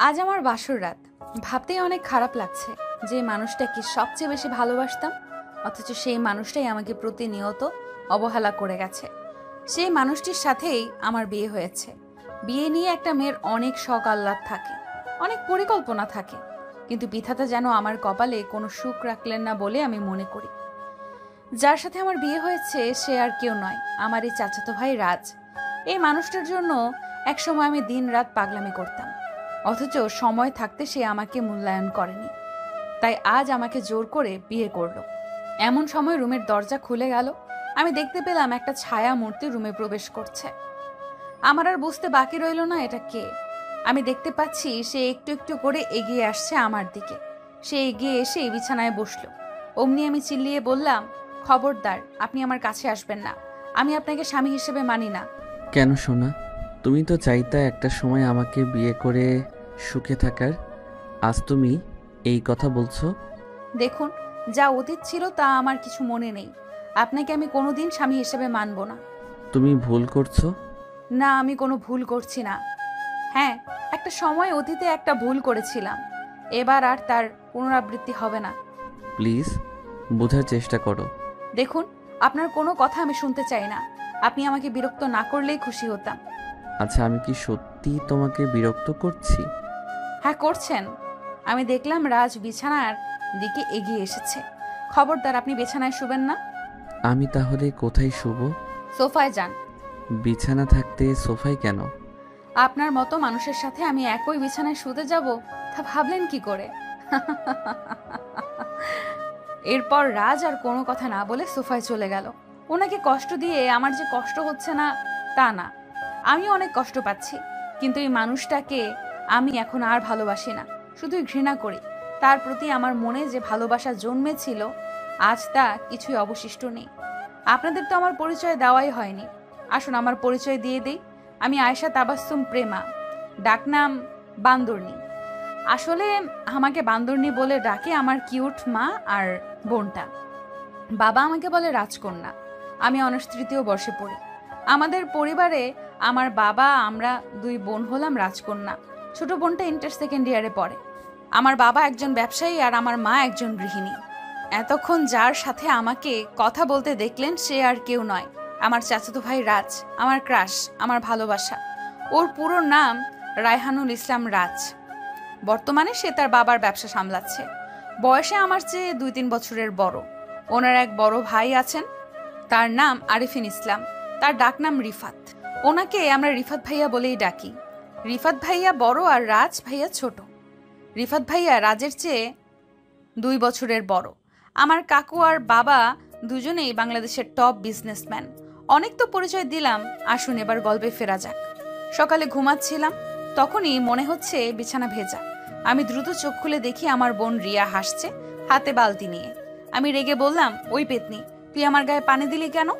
আজ আমার বাসর রাত। ভাবতেই অনেক খারাপ লাগছে যে মানুষটাকে সবচেয়ে বেশি ভালোবাসতাম, অথচ সেই মানুষটাই আমাকে প্রতিনিয়ত অবহেলা করে গেছে। সেই মানুষটির সাথেই আমার বিয়ে হয়েছে। বিয়ে নিয়ে একটা মেয়ের অনেক শখ আহ্লাদ থাকে, অনেক পরিকল্পনা থাকে, কিন্তু বিধাতা যেন আমার কপালে কোনো সুখ রাখলেন না বলে আমি মনে করি। যার সাথে আমার বিয়ে হয়েছে সে আর কেউ নয়, আমার এই চাচাতো ভাই রাজ। এই মানুষটার জন্য একসময় আমি দিন রাত পাগলামি করতাম, অথচ সময় থাকতে সে আমাকে মূল্যায়ন করেনি, তাই আজ আমাকে জোর করে বিয়ে করলো। এমন সময় রুমের দরজা খুলে গেল। আমি দেখতে পেলাম একটা ছায়া মূর্তি রুমে প্রবেশ করছে। আমার আর বুঝতে বাকি রইল না এটা কে। আমি দেখতে পাচ্ছি সে একটু একটু করে এগিয়ে আসছে আমার দিকে। সে এগিয়ে এসে বিছানায় বসলো। অমনি আমি চিল্লিয়ে বললাম, খবরদার, আপনি আমার কাছে আসবেন না। আমি আপনাকে স্বামী হিসেবে মানি না। কেন সোনা? তুমি তো চাইতা একটা সময় আমাকে বিয়ে করে সুখে থাকার, আজ তুমি এই কথা বলছো? দেখুন, যা অতীত ছিল তা আমার কিছু মনে নেই। আপনাকে আমি কোনোদিন স্বামী হিসেবে মানব না। তুমি ভুল করছো। না, আমি কোনো ভুল করছি না। হ্যাঁ, একটা সময় অতীতে একটা ভুল করেছিলাম, এবার আর তার পুনরাবৃত্তি হবে না। প্লিজ বোঝার চেষ্টা করো। দেখুন, আপনার কোনো কথা আমি শুনতে চাই না। আপনি আমাকে বিরক্ত না করলেই খুশি হতাম। আচ্ছা, আমি কি সত্যি তোমাকে বিরক্ত করছি? হ্যাঁ, করছেন। আমি দেখলাম রাজ বিছানার দিকে এগিয়ে এসেছে। খবরদার, আপনি বিছানায় শুবেন না। আমি তাহলে কোথায় শুব? সোফায় যান। বিছানা থাকতে সোফায় কেন? আপনার মতো মানুষের সাথে আমি একই বিছানায় শুতে যাব, তা ভাবলেন কি করে? এরপর রাজ আর কোনো কথা না বলে সোফায় চলে গেল। ওনাকে কষ্ট দিয়ে আমার যে কষ্ট হচ্ছে না তা না, আমি অনেক কষ্ট পাচ্ছি, কিন্তু এই মানুষটাকে আমি এখন আর ভালোবাসি না, শুধুই ঘৃণা করি। তার প্রতি আমার মনে যে ভালোবাসা জন্মেছিল, আজ তা কিছুই অবশিষ্ট নেই। আপনাদের তো আমার পরিচয় দেওয়াই হয়নি। আসুন আমার পরিচয় দিয়ে দেই। আমি আয়েশা তাবাসসুম প্রেমা, ডাকনাম বান্দরনি। আসলে আমাকে বান্দরনি বলে ডাকে আমার কিউট মা আর বোনটা। বাবা আমাকে বলে রাজকন্যা। আমি অনার্স তৃতীয় বর্ষে পড়ি। আমাদের পরিবারে আমার বাবা, আমরা দুই বোন হলাম রাজকন্যা। ছোট বোনটা ইন্টার সেকেন্ড ইয়ারে পড়ে। আমার বাবা একজন ব্যবসায়ী আর আমার মা একজন গৃহিণী। এতক্ষণ যার সাথে আমাকে কথা বলতে দেখলেন সে আর কেউ নয়, আমার চাচাতো ভাই রাজ, আমার ক্রাশ, আমার ভালোবাসা। ওর পুরো নাম রায়হানুল ইসলাম রাজ। বর্তমানে সে তার বাবার ব্যবসা সামলাচ্ছে। বয়সে আমার চেয়ে 2-3 বছরের বড়। ওনার এক বড় ভাই আছেন, তার নাম আরিফিন ইসলাম, তার ডাকনাম রিফাত। ওনাকে আমরা রিফাত ভাইয়া বলেই ডাকি। রিফাত ভাইয়া বড় আর রাজ ভাইয়া ছোট। রিফাত ভাইয়া রাজের চেয়ে 2 বছরের বড়। আমার কাকু আর বাবা দুজনেই বাংলাদেশের টপ বিজনেসম্যান। অনেক তো পরিচয় দিলাম, আসুন এবার গল্পে ফেরা যাক। সকালে ঘুমাচ্ছিলাম, তখনই মনে হচ্ছে বিছানা ভেজা। আমি দ্রুত চোখ খুলে দেখি আমার বোন রিয়া হাসছে, হাতে বালতি নিয়ে। আমি রেগে বললাম, ওই পেতনি, তুই আমার গায়ে পানি দিলি কেন?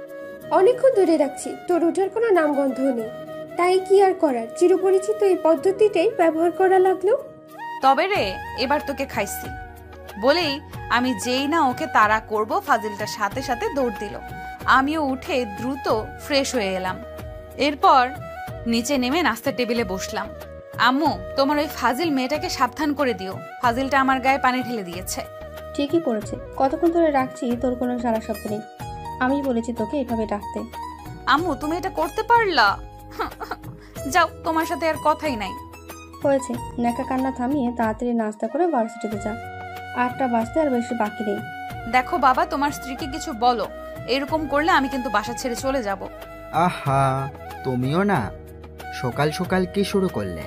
অনেকক্ষণ ধরে রাখছি, তোর ওঠার কোনো নামগন্ধ নেই, তাই কি আর করার, চিরপরিচিত এই পদ্ধতিটাই ব্যবহার করা লাগলো। তবে রে, এবার তোকে খাইছি বলেই আমি যেই না ওকে তাড়া করব, ফাজিলটার সাথে সাথে দৌড় দিল। আমিও উঠে দ্রুত ফ্রেশ হয়ে এলাম। এরপর নিচে নেমে নাস্তার টেবিলে বসলাম। আম্মু, তোমার ওই ফাজিল মেয়েটাকে সাবধান করে দিও, ফাজিলটা আমার গায়ে পানি ঢেলে দিয়েছে। ঠিকই করেছে, কতক্ষণ ধরে রাখছি, তোর কোনো সারা শব্দ নেই। আমি বলেছি তোকে এভাবে ডাকতে। আম্মু, তুমি এটা করতে পারলা? যাও, তোমার সাথে আর কথাই নাই। হয়েছে, নেকা কান্না থামিয়ে তাড়াতাড়ি নাস্তা করে ভার্সিটিতে যা, 8টা বাজতে আর বেশি বাকি নেই। দেখো বাবা, তোমার স্ত্রীকে কিছু বলো, এরকম করলে আমি কিন্তু বাসা ছেড়ে চলে যাব। আহা, তুমিও না, সকাল সকাল কি শুরু করলে?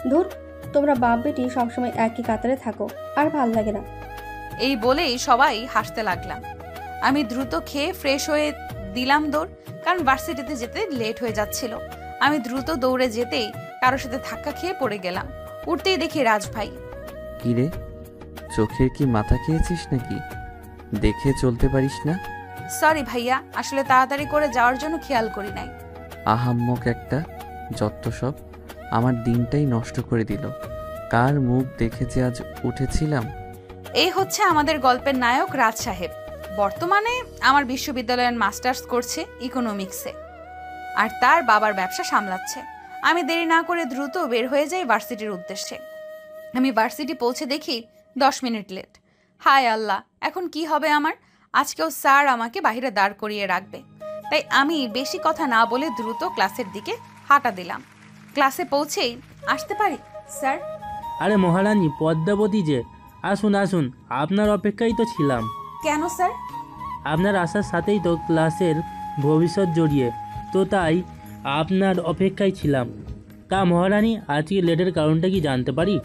ধুর, তোমরা বাপ বেটি সবসময় একই কাতারে থাকো, আর ভাল লাগে না। এই বলেই সবাই হাসতে লাগলাম। আমি দ্রুত খেয়ে ফ্রেশ হয়ে দিলাম দৌড়, কারণ ভার্সিটিতে যেতে লেট হয়ে যাচ্ছিল। আমি দ্রুত দৌড়ে যেতেই কারোর সাথে ধাক্কা খেয়ে পড়ে গেলাম। উঠতেই দেখি রাজ ভাই। কিরে, চোখের কি মাথা খেয়েছিস নাকি? দেখে চলতে পারিস না? সরি ভাইয়া, আসলে তাড়াতাড়ি করে যাওয়ার জন্য খেয়াল করি নাই। আহাম্মক একটা, যত সব, আমার দিনটাই নষ্ট করে দিল। কার মুখ দেখে যে আজ উঠেছিলাম। এই হচ্ছে আমাদের গল্পের নায়ক রাজ সাহেব। বর্তমানে আমার বিশ্ববিদ্যালয়ের মাস্টার্স করছে ইকোনমিক্সে, আর তার বাবার ব্যবসা সামলাচ্ছে। আমি দেরি না করে দ্রুত বের হয়ে যাই ভার্সিটির উদ্দেশ্যে। আমি ভার্সিটি পৌঁছে দেখি 10 মিনিট লেট। হায় আল্লাহ, এখন কি হবে আমার? আজকেও স্যার আমাকে বাইরে দাঁড় করিয়ে রাখবে। তাই আমি বেশি কথা না বলে দ্রুত ক্লাসের দিকে হাঁটা দিলাম। ক্লাসে পৌঁছেই, আসতে পারি স্যার? আরে মহারানী পদ্মাবতী যে, আসুন আসুন, আপনার অপেক্ষায় তো ছিলাম। কেন স্যার? আপনার আসার সাথেই তো ক্লাসের ভবিষ্যৎ জড়িয়ে, তো তাই আপনার অপেক্ষায় ছিলাম। তা মহারানী, আজকে লেটের কারণটা কি জানতে পারি?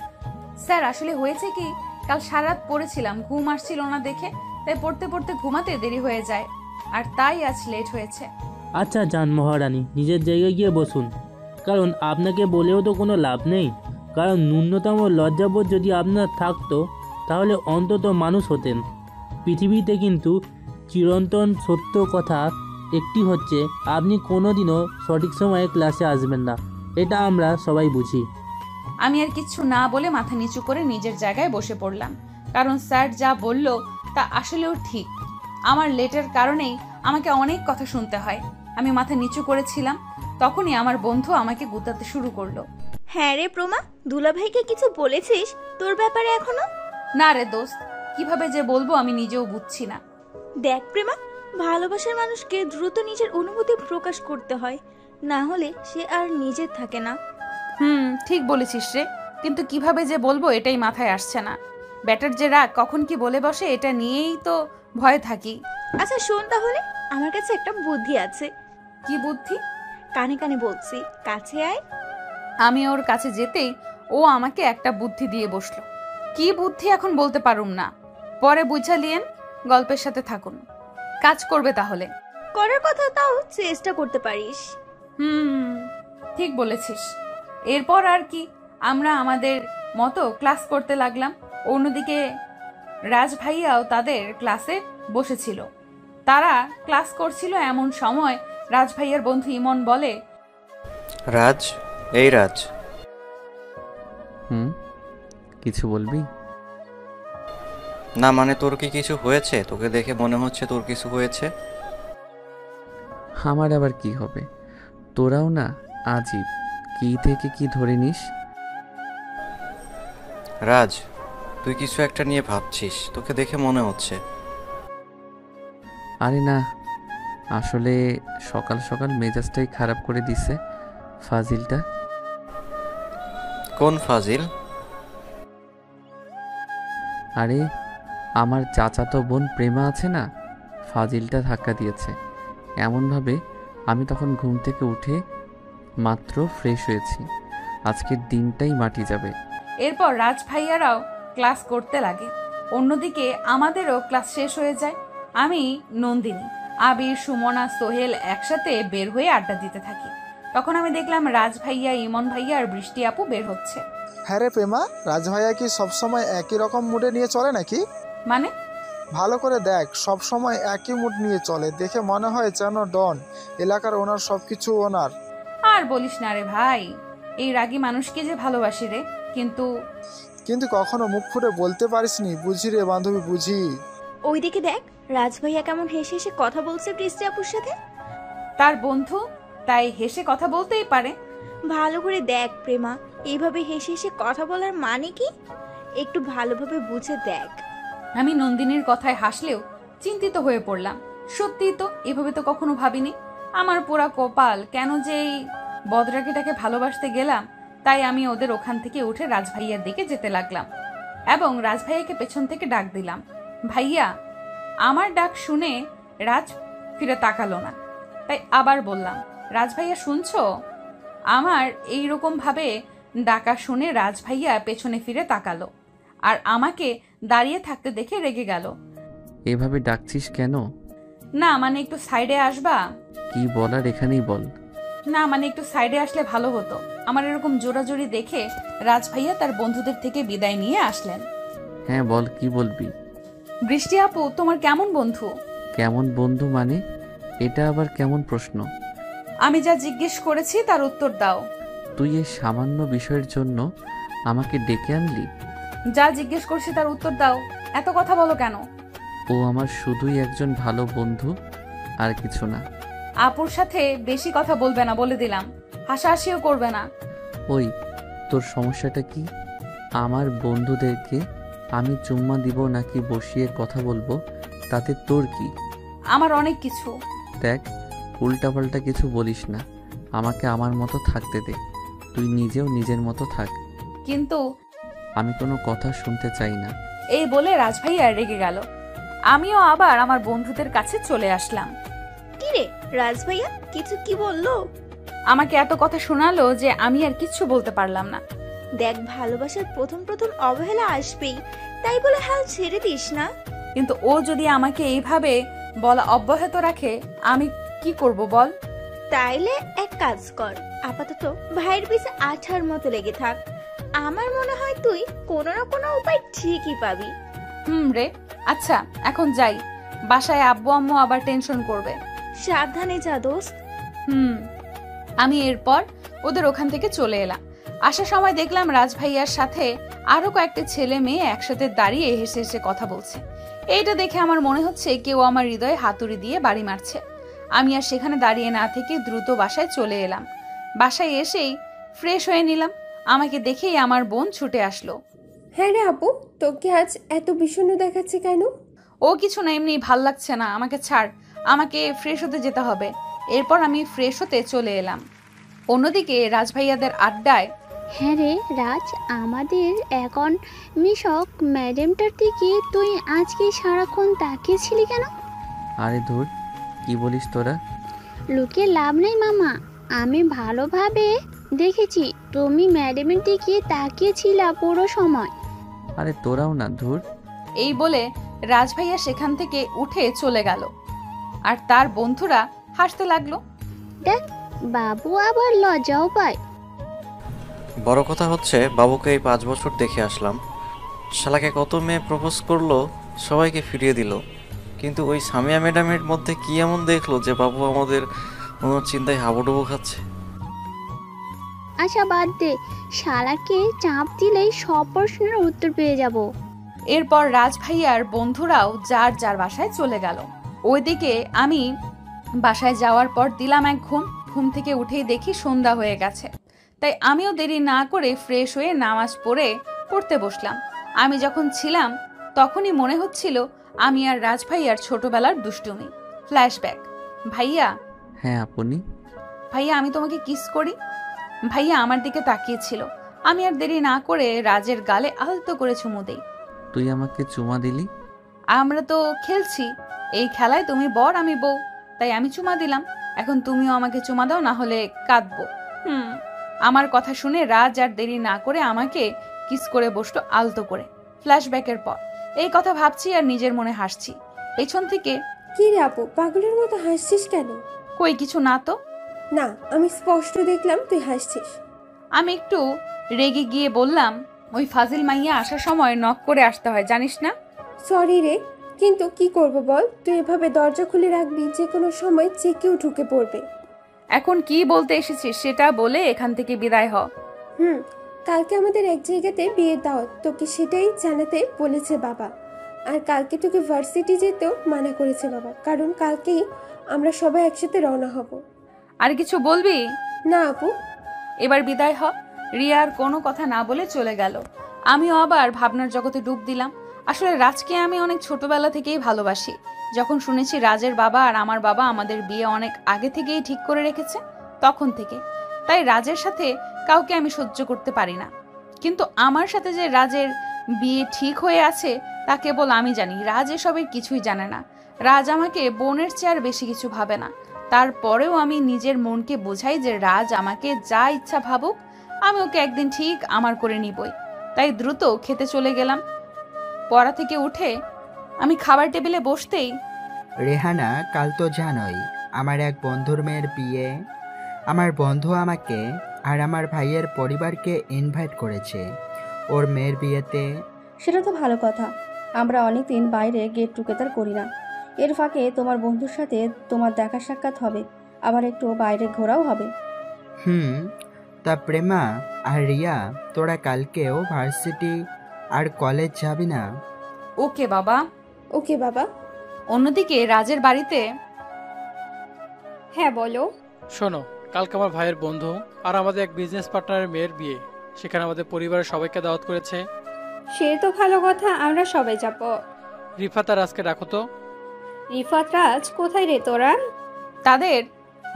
স্যার আসলে হয়েছে কি, কাল সারা রাত পড়েছিলাম, ঘুম আসছিল না দেখে, তাই পড়তে পড়তে ঘুমাতে দেরি হয়ে যায়, আর তাই আজ লেট হয়েছে। আচ্ছা যান মহারানী, নিজের জায়গায় গিয়ে বসুন। কারণ আপনাকে বলেও তো কোনো লাভ নেই, কারণ ন্যূনতম লজ্জাবোধ যদি আপনার থাকতো তাহলে অন্তত মানুষ হতেন। পৃথিবীতে কিন্তু চিরন্তন সত্য কথা একটি হচ্ছে, আপনি কোনোদিনও সঠিক সময়ে ক্লাসে আসবেন না। এটা আমরা সবাই বুঝি। আমি আর কিচ্ছু না বলে মাথা নিচু করে নিজের জায়গায় বসে পড়লাম, কারণ স্যার যা বলল তা আসলেও ঠিক। আমার লেটের কারণেই আমাকে অনেক কথা শুনতে হয়। আমি মাথা নিচু করেছিলাম, তখনই আমার বন্ধু আমাকে গুতাতে শুরু করলো। হ্যাঁ রে প্রমা, দুলাভাইকে কিছু বলেছিস তোর ব্যাপারে এখনো? না রে দোস্ত, কিভাবে যে বলবো আমি নিজেও বুঝছি না। দেখ প্রেমা, ভালোবাসার মানুষকে দ্রুত নিজের অনুভূতি প্রকাশ করতে হয়, না হলে সে আর নিজের থাকে না। ঠিক বলেছিস রে, কিন্তু কিভাবে যে বলবো এটাই মাথায় আসছে না। ব্যাটার যে রাগ কখন কি বলে বসে, এটা নিয়েই তো ভয়ে থাকি। আচ্ছা শোন তাহলে, আমার কাছে একটা বুদ্ধি আছে। কি বুদ্ধি? কানে কানে বলছি, কাছে আয়। আমি ওর কাছে যেতেই ও আমাকে একটা বুদ্ধি দিয়ে বসলো। কি বুদ্ধি এখন বলতে পারুম না, পরে বুঝালিয়েন। গল্পের সাথে থাকুন, কাজ করবে তাহলে। করার কথা তাও চেষ্টা করতে পারিস। ঠিক বলেছিস। এরপর আর কি, আমরা আমাদের মতো ক্লাস করতে লাগলাম। অন্যদিকে রাজ ভাইয়াও তাদের ক্লাসে বসেছিল। তারা ক্লাস করছিল, এমন সময় রাজ ভাইয়ার বন্ধু ইমন বলে, রাজ, এই রাজ। কিছু বলবি? না মানে তোর কি কিছু হয়েছে? তোকে দেখে মনে হচ্ছে তোর কিছু হয়েছে। আমার আবার কি হবে? তোরাও না আজীব, কি থেকে কি ধরে নিস। রাজ, তুই কিছু একটা নিয়ে ভাবছিস, তোকে দেখে মনে হচ্ছে। আরে না, আসলে সকাল সকাল মেজাজটাই খারাপ করে দিছে ফাজিলটা। কোন ফাজিল? আরে আমার চাচাতো বোন প্রেমা আছে না, ফাজিলটা ধাক্কা দিয়েছে এমনভাবে। আমি তখন ঘুম থেকে উঠে মাত্র ফ্রেশ হয়েছি, আজকের দিনটাই মাটি যাবে। এরপর রাজ ভাইয়ারাও ক্লাস করতে লাগে। অন্যদিকে আমাদেরও ক্লাস শেষ হয়ে যায়। আমি, নন্দিনী, আবির, সুমনা, সোহেল একসাথে বের হয়ে আড্ডা দিতে থাকি। তখন আমি দেখলাম রাজ ভাইয়া, ইমন ভাইয়া আর বৃষ্টি আপু বের হচ্ছে। হ্যাঁ রে প্রেমা, রাজ ভাইয়া কি সবসময় একই রকম মুডে নিয়ে চলে নাকি? মানে? ভালো করে দেখ, সব সময় একই মুড নিয়ে চলে, দেখে মনে হয় যেন ডন, এলাকার ওনার, সবকিছু ওনার। আর বলিস না রে ভাই, এই রাগী মানুষকে যে ভালোবাসি রে, কিন্তু কখনো মুখ ফুটে বলতে পারিসনি। বুঝি রে বান্ধবী, বুঝি। ওইদিকে দেখ, রাজ ভাইয়া কেমন হেসে হেসে কথা বলছে বৃষ্টি আপুর সাথে। তার বন্ধু, তাই হেসে কথা বলতেই পারে। ভালো করে দেখ প্রেমা, এইভাবে হেসে হেসে কথা বলার মানে কি? একটু ভালোভাবে বুঝে দেখ। আমি নন্দিনীর কথায় হাসলেও চিন্তিত হয়ে পড়লাম। সত্যিই তো, এভাবে তো কখনো ভাবিনি। আমার পোড়া কপাল, কেন যে এই বদরাকিটাকে ভালোবাসতে গেলাম। তাই আমি ওদের ওখান থেকে উঠে রাজ ভাইয়ার দিকে যেতে লাগলাম এবং রাজ ভাইয়াকে পেছন থেকে ডাক দিলাম, ভাইয়া। আমার ডাক শুনে রাজ ফিরে তাকালো না, তাই আবার বললাম, রাজ ভাইয়া শুনছো? আমার এইরকম ভাবে ডাকা শুনে রাজ ভাইয়া পেছনে ফিরে তাকালো আর আমাকে দাঁড়িয়ে থাকতে দেখে রেগে গেল। এভাবে ডাকছিস কেন? না মানে একটু সাইডে আসবা? কি বলার এখানেই বল। না মানে একটু সাইডে আসলে ভালো হতো। আমার এরকম জোরাজোরি দেখে রাজ ভাইয়া তার বন্ধুদের থেকে বিদায় নিয়ে আসলেন। হ্যাঁ বল, কি বলবি? বৃষ্টি আপু তোমার কেমন বন্ধু? কেমন বন্ধু মানে? এটা আবার কেমন প্রশ্ন? আমি যা জিজ্ঞেস করেছি তার উত্তর দাও। তুই এই সামান্য বিষয়ের জন্য আমাকে ডেকে আনলি? যা জিজ্ঞেস করছি তার উত্তর দাও, এত কথা বলো কেন? ও আমার শুধুই একজন ভালো বন্ধু, আর কিছু না। আপুর সাথে বেশি কথা বলবে না বলে দিলাম, হাসাহাসিও করবে না। ওই, তোর সমস্যাটা কি? আমার বন্ধুদেরকে আমি চুম্মা দিব নাকি বসিয়ে কথা বলবো তাতে তোর কি? আমার অনেক কিছু। দেখ, উল্টাপাল্টা কিছু বলিস না, আমাকে আমার মতো থাকতে দে। তুই নিজেও নিজের মতো থাক। কিন্তু আমি কোনো কথা শুনতে চাই না। এই বলে রাজভাইয়া রেগে গেল। আমিও আবার আমার বন্ধুদের কাছে চলে আসলাম। কিরে রাজ ভাইয়া কিছু কি বললো? আমাকে এত কথা শোনালো যে আমি আর কিচ্ছু বলতে পারলাম না। দেখ, ভালোবাসার প্রথম প্রথম অবহেলা আসবেই, তাই বলে হাল ছেড়ে দিস না। কিন্তু ও যদি আমাকে এইভাবে বলা অব্যাহত রাখে আমি কি করব বল? তাইলে এক কাজ কর, আপাতত ভাইয়ের পিছে আঠার মতো লেগে থাক। আমার মনে হয় তুই কোনো না কোনো উপায় ঠিকই পাবি। রে, আচ্ছা এখন যাই, বাসায় আব্বু আম্মু আবার টেনশন করবে। সাবধানে যা দোস্ত। আমি এরপর ওদের ওখান থেকে চলে এলাম। আসার সময় দেখলাম রাজভাইয়ার সাথে আরো কয়েকটা ছেলে মেয়ে একসাথে দাঁড়িয়ে হেসে হেসে কথা বলছে। এইটা দেখে আমার মনে হচ্ছে কেউ আমার হৃদয়ে হাতুড়ি দিয়ে বাড়ি মারছে। আমি আর সেখানে দাঁড়িয়ে না থেকে দ্রুত বাসায় চলে এলাম। বাসায় এসেই ফ্রেশ হয়ে নিলাম। আমাকে দেখেই আমার বোন ছুটে আসলো। হ্যাঁ রে আপু, তোকে আজ এত বিষণ্ণ দেখাচ্ছে কেন? ও কিছু না, এমনি ভাল লাগছে না, আমাকে ছাড়, আমাকে ফ্রেশ হতে যেতে হবে। এরপর আমি ফ্রেশ হতে চলে এলাম। অন্যদিকে রাজভাইয়াদের আড্ডায়, হ্যাঁ রে রাজ, আমাদের এখন মিশক ম্যাডামটার দিকে তুই আজকে সারাক্ষণ তাকিয়েছিলি কেন? আরে ধুর, কি বলিস তোরা? লুকিয়ে লাভ নেই মামা, আমি ভালোভাবে দেখেছি তুমি ম্যাডামের দিকে তাকিয়েছিলা পুরো সময়। আরে তোরাও না, ধুর। এই বলে রাজভাইয়া সেখান থেকে উঠে চলে গেল আর তার বন্ধুরা হাসতে লাগলো। দেখ, বাবু আবার লজ্জাও পায়। বড় কথা হচ্ছে বাবুকে এই 5 বছর দেখে আসলাম। শালাকে কত মেয়ে প্রপোজ করলো, সবাইকে ফিরিয়ে দিল, কিন্তু ওই সামিয়া ম্যাডামের মধ্যে কি এমন দেখলো যে বাবু আমাদের চিন্তায় হাবুডুবু খাচ্ছে। আচ্ছা বাদ দে, শালাকে চাপ দিলেই সব প্রশ্নের উত্তর পেয়ে যাব। এরপর রাজভাইয়ার বন্ধুরাও যার যার বাসায় চলে গেল। ওইদিকে আমি বাসায় যাওয়ার পর দিলাম এক ঘুম থেকে উঠেই দেখি সন্ধ্যা হয়ে গেছে। তাই আমিও দেরি না করে ফ্রেশ হয়ে নামাজ পড়তে বসলাম। আমি যখন ছিলাম তখনই মনে হচ্ছিল আমি আর রাজভাইয়ার ছোটবেলার দুষ্টুমি ফ্ল্যাশব্যাক। ভাইয়া। হ্যাঁ আপনি? ভাইয়া আমি তোমাকে কিস করি। ভাইয়া আমার দিকে তাকিয়েছিল। আমি আর দেরি না করে রাজের গালে আলতো করে চুমু দেই। তুই আমাকে চুমা দিলি? আমরা তো খেলছি, এই খেলায় তুমি বর আমি বউ, তাই আমি চুমা দিলাম। এখন তুমিও আমাকে চুমা দাও, না হলে কাঁদবো। আমার কথা শুনে রাজ আর দেরি না করে আমাকে কিস করে বসলো আলতো করে। ফ্ল্যাশব্যাকের পর এই কথা ভাবছি আর নিজের মনে হাসছি। পেছন থেকে, কি রে আপু, পাগলের মতো হাসছিস কেন? কই কিছু না তো। না, আমি স্পষ্ট দেখলাম তুই হাসছিস। আমি একটু রেগে গিয়ে বললাম, ওই ফাজিল মাইয়া আসার সময় নক করে আসতে হয়, জানিস না? সরি রে, কিন্তু কি করব বল, তুই এভাবে দরজা খুলে রাখবি যে কোনো সময় যে কেউ ঢুকে পড়বে। এখন কি বলতে এসেছিস সেটা বলে এখান থেকে বিদায় হ। কালকে আমাদের এক জায়গাতে বিয়ের দাওয়াত, তোকে সেটাই জানাতে বলেছে বাবা। আর কালকে তোকে ভার্সিটি যেতেও মানা করেছে বাবা, কারণ কালকেই আমরা সবাই একসাথে রওনা হব। আর কিছু বলবি? না আপু। এবার বিদায় হ। রিয়ার কোনো কথা না বলে চলে গেল। আমিও আবার ভাবনার জগতে ডুব দিলাম। আসলে রাজকে আমি অনেক ছোটবেলা থেকেই ভালোবাসি। যখন শুনেছি রাজের বাবা আর আমার বাবা আমাদের বিয়ে অনেক আগে থেকেই ঠিক করে রেখেছে, তখন থেকে, তাই রাজের সাথে কাউকে আমি সহ্য করতে পারি না। কিন্তু আমার সাথে যে রাজের বিয়ে ঠিক হয়ে আছে তা কেবল আমি জানি, রাজ এসবের কিছুই জানে না। রাজ আমাকে বোনের চেয়ে আর বেশি কিছু ভাবে না। তারপরেও আমি নিজের মনকে বোঝাই যে রাজ আমাকে যা ইচ্ছা ভাবুক, আমি ওকে একদিন ঠিক আমার করে নিবই। তাই দ্রুত খেতে চলে গেলাম। পড়া থেকে উঠে আমি খাবার টেবিলে বসতেই, রেহানা, কাল তো জানোই আমার এক বন্ধুর মেয়ের বিয়ে। আমার বন্ধু আমাকে আর আমার ভাইয়ের পরিবারকে ইনভাইট করেছে ওর মেয়ের বিয়েতে। সেটা তো ভালো কথা, আমরা অনেক দিন বাইরে গেট টুগেদার করি না। এর ফাঁকে তোমার বন্ধুর সাথে তোমার দেখা সাক্ষাৎ হবে, আবার একটু বাইরে ঘোরাও হবে। তা প্রেমা আর রিয়া, তোরা কালকেও ভার্সিটি আর কলেজ যাবি না? ওকে বাবা। ওকে বাবা। অন্যদিকে রাজের বাড়িতে, হ্যাঁ বলো। শোনো, কালকে আমার ভাইয়ের বন্ধু আর আমাদের এক বিজনেস পার্টনারের মেয়ের বিয়ে, সেখানে আমাদের পরিবারের সবাইকে দাওয়াত করেছে। সে তো ভালো কথা, আমরা সবাই যাব। রিফাত আর আজকে ডাকো তো। রিফাত, রাজ কোথায় রে তোরা? তাদের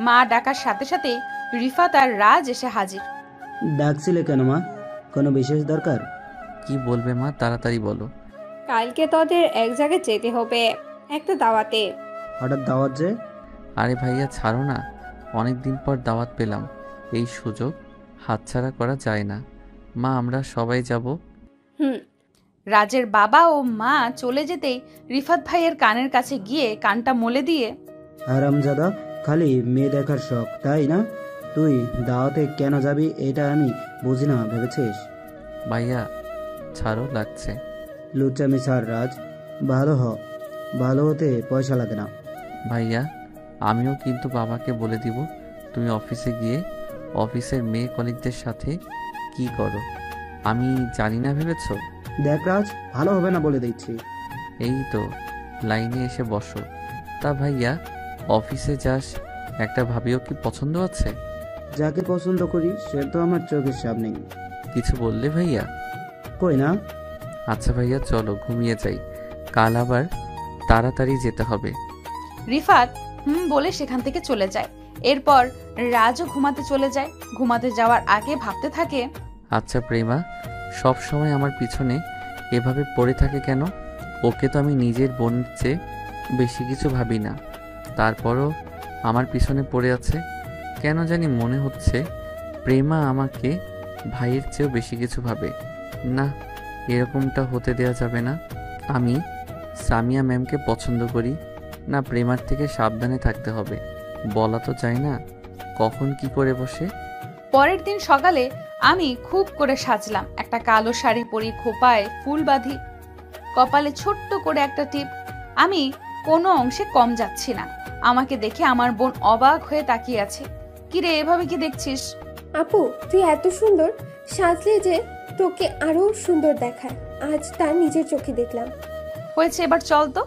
মা ডাকার সাথে সাথে রিফাত আর রাজ এসে হাজির। ডাকছিলে কেন মা? কোনো বিশেষ দরকার? কি বলবে মা, তাড়াতাড়ি বলো। কালকে তোদের এক জায়গায় যেতে হবে, একটা দাওয়াতে। হঠাৎ দাওয়াত যে? আরে ভাইয়া ছাড়ো না, অনেক দিন পর দাওয়াত পেলাম, এই সুযোগ হাতছাড়া করা যায় না। মা আমরা সবাই যাব। রাজের বাবা ও মা চলে যেতেই রিফাত ভাইয়ের কানের কাছে গিয়ে কানটা মলে দিয়ে, হারামজাদা, খালি মেয়ে দেখার শখ তাই না? তুই দাওয়াতে কেন যাবি এটা আমি বুঝি না ভেবেছিস? ভাইয়া ছাড়ো, লাগছে। লুচ্চামি ছাড় রাজ, ভালো হ, ভালো হতে পয়সা লাগে না। ভাইয়া আমিও কিন্তু বাবাকে বলে দিব তুমি অফিসে গিয়ে অফিসের মেয়ে কলিগদের সাথে কি করো, আমি জানি না ভেবেছ? দেখ রাজ, ভালো হবে না বলে দিচ্ছি। এই তো লাইনে এসে বসো। তা ভাইয়া অফিসে যাস, একটা ভাবিও কি পছন্দ আছে? যাকে পছন্দ করি সে তো আমার চোখের সামনে। কিছু বললে ভাইয়া? কই না। আচ্ছা ভাইয়া চলো ঘুমিয়ে যাই, কাল আবার তাড়াতাড়ি যেতে হবে। রিফাত বলে সেখান থেকে চলে যায়। এরপর রাজও ঘুমাতে চলে যায়। ঘুমাতে যাওয়ার আগে ভাবতে থাকে, আচ্ছা প্রেমা সব সময় আমার পিছনে এভাবে পড়ে থাকে কেন? ওকে তো আমি নিজের বোনের চেয়ে বেশি কিছু ভাবি না, তারপরও আমার পিছনে পড়ে আছে কেন জানি মনে হচ্ছে প্রেমা আমাকে ভাইয়ের চেয়েও বেশি কিছু ভাবে। না, এরকমটা হতে দেওয়া যাবে না। আমি সামিয়া ম্যামকে পছন্দ করি না, প্রেমার থেকে সাবধানে থাকতে হবে। বলা তো যায় না কখন কি করে বসে। পরের দিন সকালে আমি খুব করে সাজলাম। একটা কালো শাড়ি পরি, খোপায় ফুল বাঁধি, কপালে ছোট্ট করে একটা টিপ। আমি কোনো অংশে কম যাচ্ছি না। আমাকে দেখে আমার বোন অবাক হয়ে তাকিয়ে আছে। কিরে এভাবে কি দেখছিস? আপু তুই এত সুন্দর সাজলে যে তোকে আরো সুন্দর দেখায়, আজ তার নিজের চোখে দেখলাম। হয়েছে, এবার চল তো।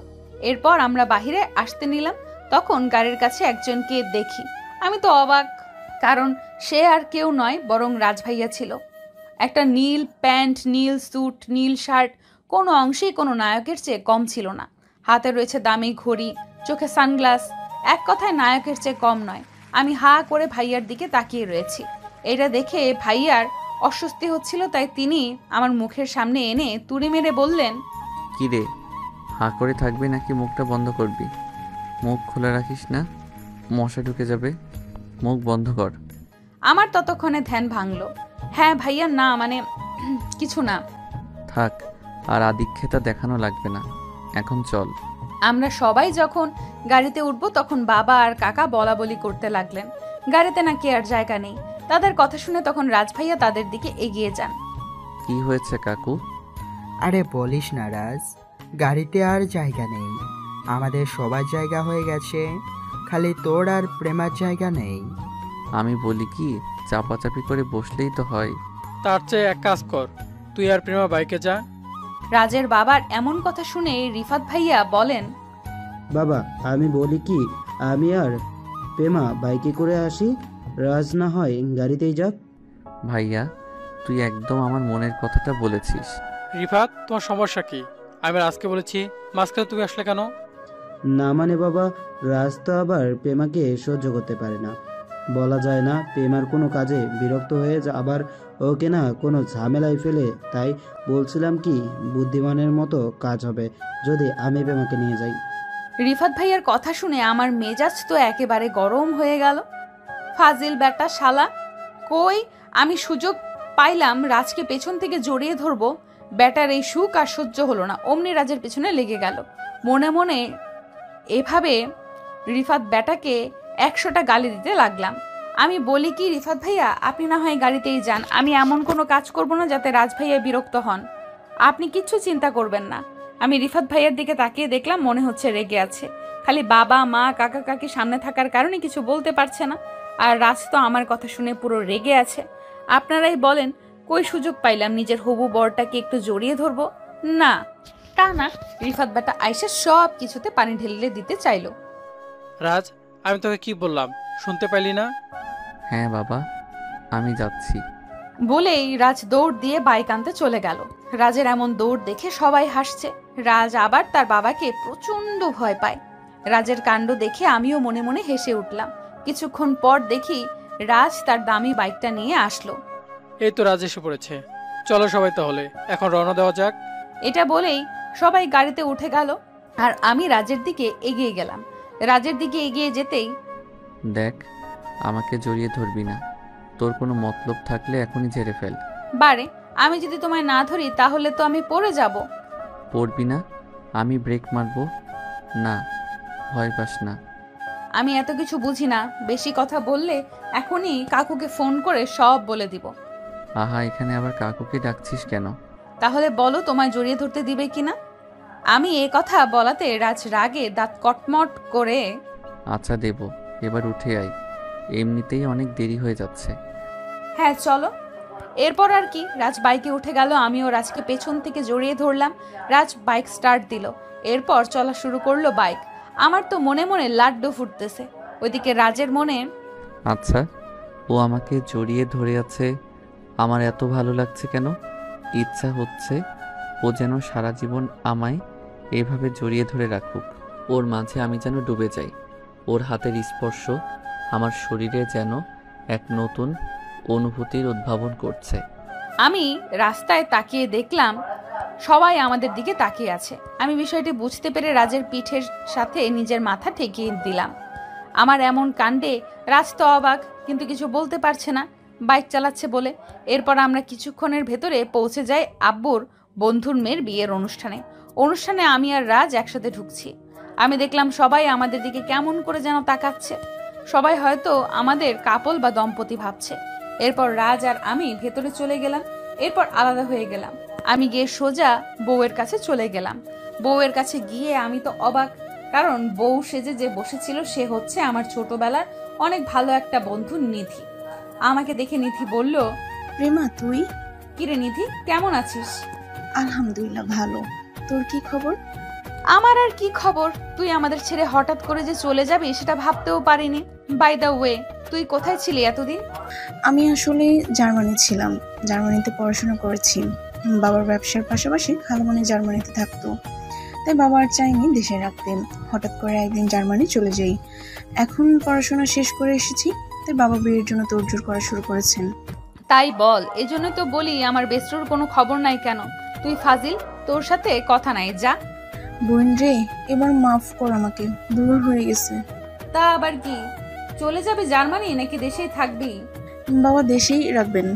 এরপর আমরা বাহিরে আসতে নিলাম। তখন গাড়ির কাছে একজনকে দেখি। আমি তো অবাক, কারণ সে আর কেউ নয় বরং রাজভাইয়া ছিল। একটা নীল প্যান্ট, নীল স্যুট, নীল শার্ট, কোনো অংশেই কোনো নায়কের চেয়ে কম ছিল না। হাতে রয়েছে দামি ঘড়ি, চোখে সানগ্লাস, এক কথায় নায়কের চেয়ে কম নয়। আমি হা করে ভাইয়ার দিকে তাকিয়ে রয়েছি। এটা দেখে ভাইয়ার অস্বস্তি হচ্ছিল, তাই তিনি আমার মুখের সামনে এনে তুড়ি মেরে বললেন, কি রে, হা করে থাকবি নাকি মুখটা বন্ধ করবি? মুখ খোলা রাখিস না, মশা ঢুকে যাবে, মুখ বন্ধ কর। আমার ততক্ষণে ধ্যান ভাঙলো। হ্যাঁ ভাইয়া, না মানে কিছু না। থাক, আর আদিক্ষেতা দেখানো লাগবে না, এখন চল। আমরা সবাই যখন গাড়িতে উঠব তখন বাবা আর কাকা বলা বলি করতে লাগলেন গাড়িতে নাকি আর জায়গা নেই। তাদের কথা শুনে তখন রাজভাইয়া তাদের দিকে এগিয়ে যান। কি হয়েছে কাকু? আরে বলিস না রাজ, গাড়িতে আর জায়গা নেই। আমাদের সবার জায়গা হয়ে গেছে, খালি তোর আর প্রেমার জায়গা নেই। আমি বলি কি, চাপাচাপি করে বসলেই তো হয়। তার চেয়ে এক কাজ কর, তুই আর প্রেমা বাইকে যা। রাজের বাবার এমন কথা শুনে রিফাত ভাইয়া বলেন, বাবা আমি বলি কি, আমি আর প্রেমা বাইকে করে আসি, রাজ না হয় গাড়িতেই যাক। ভাইয়া তুই একদম আমার মনের কথাটা বলেছিস। রিফাত, তোমার সমস্যা কি? আমি আজকে বলেছি, মাঝখানে তুমি আসলে কেন? না মানে বাবা, রাজ তো আবার প্রেমাকে সহ্য করতে পারে না। বলা যায় না প্রেমার কোনো কাজে বিরক্ত হয়ে আবার ওকে না কোনো ঝামেলায় ফেলে। তাই বলছিলাম কি, বুদ্ধিমানের মতো কাজ হবে যদি আমি প্রেমাকে নিয়ে যাই। রিফাত ভাইয়ার কথা শুনে আমার মেজাজ তো একেবারে গরম হয়ে গেল। ফাজিল বেটা শালা, কই আমি সুযোগ পাইলাম রাজকে পেছন থেকে জড়িয়ে ধরবো, বেটার এই সুখ আর সহ্য হলো না, অমনি রাজের পেছনে লেগে গেল। মনে মনে এভাবে রিফাত বেটাকে 100টা গালি দিতে লাগলাম। আমি বলি কি, রিফাত ভাইয়া আপনি না হয় গাড়িতেই যান, আমি এমন কোনো কাজ করব না যাতে রাজ ভাইয়া বিরক্ত হন, আপনি কিচ্ছু চিন্তা করবেন না। আমি রিফাত ভাইয়ার দিকে তাকিয়ে দেখলাম, মনে হচ্ছে রেগে আছে। খালি বাবা মা কাকা কাকি সামনে থাকার কারণে কিছু বলতে পারছে না, আর রাজ তো আমার কথা শুনে পুরো রেগে আছে। আপনারাই বলেন, কই সুযোগ পাইলাম নিজের হবু বরটাকে একটু জড়িয়ে ধরবো? না, তা না, রিফাত বেটা আইসা সব কিছুতে পানি ঢেলে দিতে চাইলো। রাজ, আমি তোকে কি বললাম শুনতে পাইলি না? হ্যাঁ বাবা, আমি যাচ্ছি। বলেই রাজ দৌড় দিয়ে বাইক আনতে চলে গেল। রাজের এমন দৌড় দেখে সবাই হাসছে। রাজ আবার তার বাবাকে প্রচন্ড ভয় পায়। রাজের কাণ্ড দেখে আমিও মনে মনে হেসে উঠলাম। কিছুক্ষণ পর দেখি রাজ তার দামি বাইকটা নিয়ে আসলো। এই তো রাজ এসে পড়েছে, চলো সবাই তাহলে এখন রওনা দেওয়া যাক। এটা বলেই সবাই গাড়িতে উঠে গেল আর আমি রাজের দিকে এগিয়ে গেলাম। রাজের দিকে এগিয়ে যেতেই, দেখ, আমাকে জড়িয়ে ধরবি না। তোর কোনো মতলব থাকলে এখনই ঝেড়ে ফেল। বারে, আমি যদি তোমায় না ধরি তাহলে তো আমি পড়ে যাব। পড়বি না, আমি ব্রেক মারবো না, ভয় পাস না। আমি এত কিছু বুঝি না, বেশি কথা বললে এখনই কাকুকে ফোন করে সব বলে দিব। আহা, এখানে আবার কাকুকে ডাকছিস কেন? তাহলে বলো তোমায় জড়িয়ে ধরতে দিবে কিনা। আমি এ কথা বলাতে রাজ রাগে দাঁত কটমট করে, আচ্ছা দেব, এবার উঠে আয়, এমনিতেই অনেক দেরি হয়ে যাচ্ছে। হ্যাঁ চলো। এরপর আর কি, রাজ বাইকে উঠে গেল, আমিও রাজকে পেছন থেকে জড়িয়ে ধরলাম। রাজ বাইক স্টার্ট দিল, এরপর চলা শুরু করলো বাইক। আমার তো মনে মনে লাড্ডু ফুটতেছে। ওইদিকে রাজের মনে, আচ্ছা, ও আমাকে জড়িয়ে ধরে আছে, আমার এত ভালো লাগছে কেন? ইচ্ছা হচ্ছে ও যেন সারা জীবন আমায় এভাবে জড়িয়ে ধরে রাখুক। ওর মাঝে আমি যেন ডুবে যাই। ওর হাতের স্পর্শ আমার শরীরে যেন এক নতুন অনুভূতির উদ্ভাবন করছে। আমি রাস্তায় তাকিয়ে দেখলাম সবাই আমাদের দিকে তাকিয়ে আছে। আমি বিষয়টি বুঝতে পেরে রাজের পিঠের সাথে নিজের মাথা ঠেকিয়ে দিলাম। আমার এমন কাণ্ডে রাজ তো অবাক, কিন্তু কিছু বলতে পারছে না, বাইক চালাচ্ছে বলে। এরপর আমরা কিছুক্ষণের ভেতরে পৌঁছে যাই আব্বুর বন্ধুর মেয়ের বিয়ের অনুষ্ঠানে আমি আর রাজ একসাথে ঢুকছি। আমি দেখলাম সবাই আমাদের দিকে কেমন করে যেন তাকাচ্ছে। সবাই হয়তো আমাদের কাপল বা দম্পতি ভাবছে। এরপর রাজ আর আমি ভেতরে চলে গেলাম। এরপর আলাদা হয়ে গেলাম। আমি গিয়ে সোজা বউয়ের কাছে চলে গেলাম। বউয়ের কাছে গিয়ে আমি তো অবাক, কারণ বউ সেজে যে বসেছিল সে হচ্ছে আমার ছোটবেলার অনেক ভালো একটা বন্ধু নিধি। আমাকে দেখে নিধি বলল, প্রেমা তুই? কিরে নিধি, কেমন আছিস? আলহামদুলিল্লাহ ভালো, তোর কি খবর? আমার আর কি খবর, তুই আমাদের ছেড়ে হঠাৎ করে যে চলে যাবি সেটা ভাবতেও পারিনি। বাই দ্য ওয়ে, তুই কোথায় ছিলি এতদিন? আমি আসলে জার্মানি ছিলাম, জার্মানিতে পড়াশোনা করেছি। বাবার ব্যবসার পাশাপাশি খালামণি জার্মানিতে থাকতো, তাই বাবা আর চাইনি দেশে রাখতে। হঠাৎ করে একদিন জার্মানি চলে যাই। এখন পড়াশোনা শেষ করে এসেছি, তাই বাবা বিয়ের জন্য তোড়জোড় করা শুরু করেছেন। তাই বল, এজন্য তো বলি আমার বেস্টুর কোনো খবর নাই কেন। তুই ফাজিল, তোর সাথে কথা নাই, যা। বোন রে, এবার মাফ কর আমাকে, দূর হয়ে গেছে। তা আবার কি, চলে যাবে জার্মানি নাকি দেশেই থাকবি? বাবা দেশেই রাখবেন।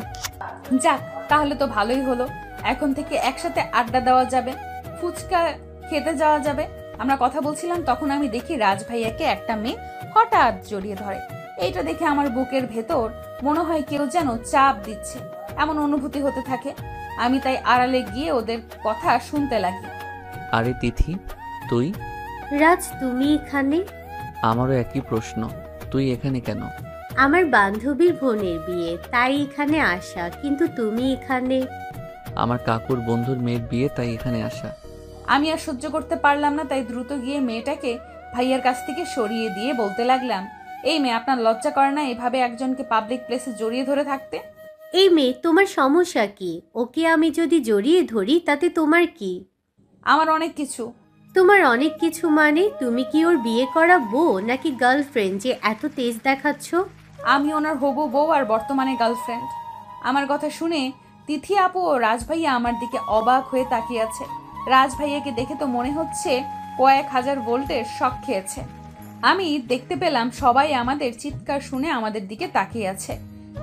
যাক, তাহলে তো ভালোই হলো। এখন থেকে একসাথে আড্ডা দেওয়া যাবে, ফুচকা খেতে যাওয়া যাবে। আমরা কথা বলছিলাম, তখন আমি দেখি রাজ ভাইয়াকে একটা মেয়ে হঠাৎ জড়িয়ে ধরে। এইটা দেখে আমার বুকের ভেতর মনে হয় কেউ যেন চাপ দিচ্ছে, এমন অনুভূতি হতে থাকে। আমি তাই আড়ালে গিয়ে ওদের কথা শুনতে লাগি। আরে তিথি, তুই? রাজ, তুমি এখানে? আমারও একই প্রশ্ন, তুই এখানে কেন? আমার বান্ধবীর বোনের বিয়ে, তাই এখানে আসা। কিন্তু তুমি এখানে? আমার কাকুর বন্ধুর মেয়ের বিয়ে, তাই এখানে আসা। আমি আর সহ্য করতে পারলাম না, তাই দ্রুত গিয়ে মেয়েটাকে ভাইয়ার কাছ থেকে সরিয়ে দিয়ে বলতে লাগলাম, এই মেয়ে, আপনার লজ্জা করে না এভাবে একজনকে পাবলিক প্লেসে জড়িয়ে ধরে থাকতে? এই মেয়ে, তোমার সমস্যা কি? ওকে আমি যদি জড়িয়ে ধরি তাতে তোমার কি? আমার অনেক কিছু। তোমার অনেক কিছু মানে? তুমি কি ওর বিয়ে করা বউ নাকি গার্লফ্রেন্ড যে এত তেজ দেখাচ্ছ? আমি ওনার হবু বউ আর বর্তমানে গার্লফ্রেন্ড। আমার কথা শুনে তিথি আপু ও রাজ ভাইয়া আমার দিকে অবাক হয়ে তাকিয়ে আছে। রাজ ভাইয়াকে দেখে তো মনে হচ্ছে কয়েক হাজার ভোল্টের শক খেয়েছে। আমি দেখতে পেলাম সবাই আমাদের চিৎকার শুনে আমাদের দিকে তাকিয়ে আছে,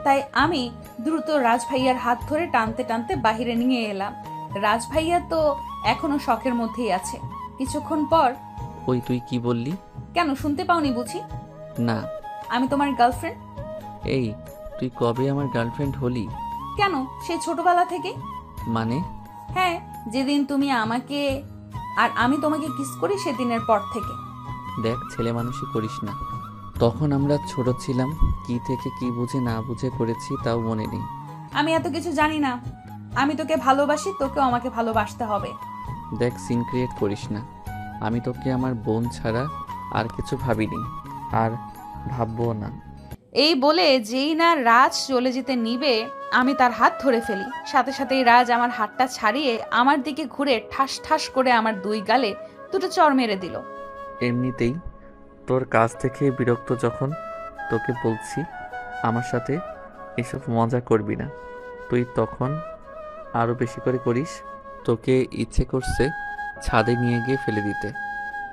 তাই আমি দ্রুত রাজ ভাইয়ার হাত ধরে টানতে টানতে বাহিরে নিয়ে এলাম। রাজ ভাইয়া তো এখনো শকের মধ্যেই আছে। কিছুক্ষণ পর, ওই তুই কি বললি? কেন, শুনতে পাওনি বুঝি? না। আমি তোমার গার্লফ্রেন্ড। এই, তুই কবে আমার গার্লফ্রেন্ড হলি? কেন, সেই ছোটবেলা থেকে। মানে? হ্যাঁ, যেদিন তুমি আমাকে আর আমি তোমাকে কিস করি সেদিনের পর থেকে। দেখ, ছেলে মানুষই করিস না। তখন আমরা ছোট ছিলাম, কি থেকে কি বুঝে না বুঝে করেছি তাও মনে নেই। আমি এত কিছু জানি না। আমি তোকে ভালোবাসি, তোকেও আমাকে ভালোবাসতে হবে। দেখ, সিন ক্রিয়েট করিস না। আমি তোকে আমার বোন ছাড়া আর কিছু ভাবিনি, আর ভাববো না। এই বলে যেই না রাজ চলে যেতে নিবে আমি তার হাত ধরে ফেলি। সাথে সাথেই রাজ আমার হাতটা ছাড়িয়ে আমার দিকে ঘুরে ঠাস ঠাস করে আমার 2 গালে 2টো চড় মেরে দিল। এমনিতেই তোর কাছ থেকে বিরক্ত যখন, তোকে বলছি আমার সাথে এসব মজা করবি না। তুই তখন আরও বেশি করে করিস। তোকে ইচ্ছে করছে ছাদে নিয়ে গিয়ে ফেলে দিতে।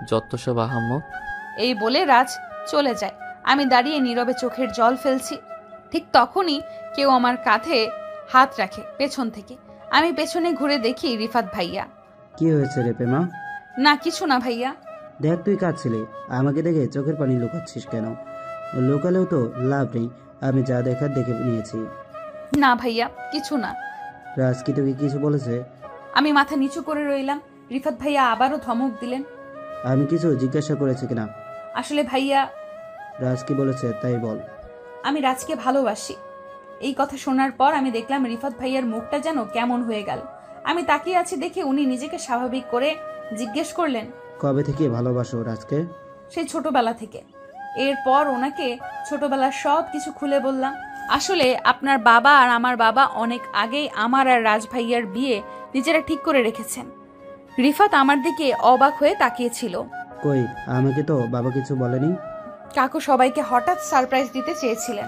যত সব আহাম্মক। এই বলে রাজ চলে যায়। আমি দাঁড়িয়ে নীরবে চোখের জল ফেলছি। ঠিক তখনই কেউ আমার কাঁধে হাত রাখে পেছন থেকে। আমি পেছনে ঘুরে দেখি রিফাত ভাইয়া। কি হয়েছে রে প্রেমা? না কিছু না ভাইয়া। দেখ তুই কাঁদছিলি, আমাকে দেখে চোখের পানি লুকাচ্ছিস কেন? লুকালেও তো লাভ নেই, আমি যা দেখার দেখে নিয়েছি। না ভাইয়া কিছু না। রাজ কি তোকে কিছু বলেছে? আমি মাথা নিচু করে রইলাম। রিফাত ভাইয়া আবারও ধমক দিলেন। আমি কিছু জিজ্ঞাসা করেছি কিনা? আসলে ভাইয়া, রাজ কি বলেছে তাই বল। আমি রাজকে ভালোবাসি। এই কথা শোনার পর আমি দেখলাম রিফাত ভাইয়ার মুখটা যেন কেমন হয়ে গেল। আমি তাকিয়ে আছি দেখে উনি নিজেকে স্বাভাবিক করে জিজ্ঞেস করলেন, কবে থেকে ভালোবাসো রাজকে? সেই ছোটবেলা থেকে। এরপর ওনাকে ছোটবেলার সব কিছু খুলে বললাম। আসলে আপনার বাবা আর আমার বাবা অনেক আগেই আমার আর রাজ ভাইয়ার বিয়ে নিজেরা ঠিক করে রেখেছেন। রিফাত আমার দিকে অবাক হয়ে তাকিয়েছিল। কই, আমাকে তো বাবা কিছু বলেনি। কাকু সবাইকে হঠাৎ সারপ্রাইজ দিতে চেয়েছিলেন।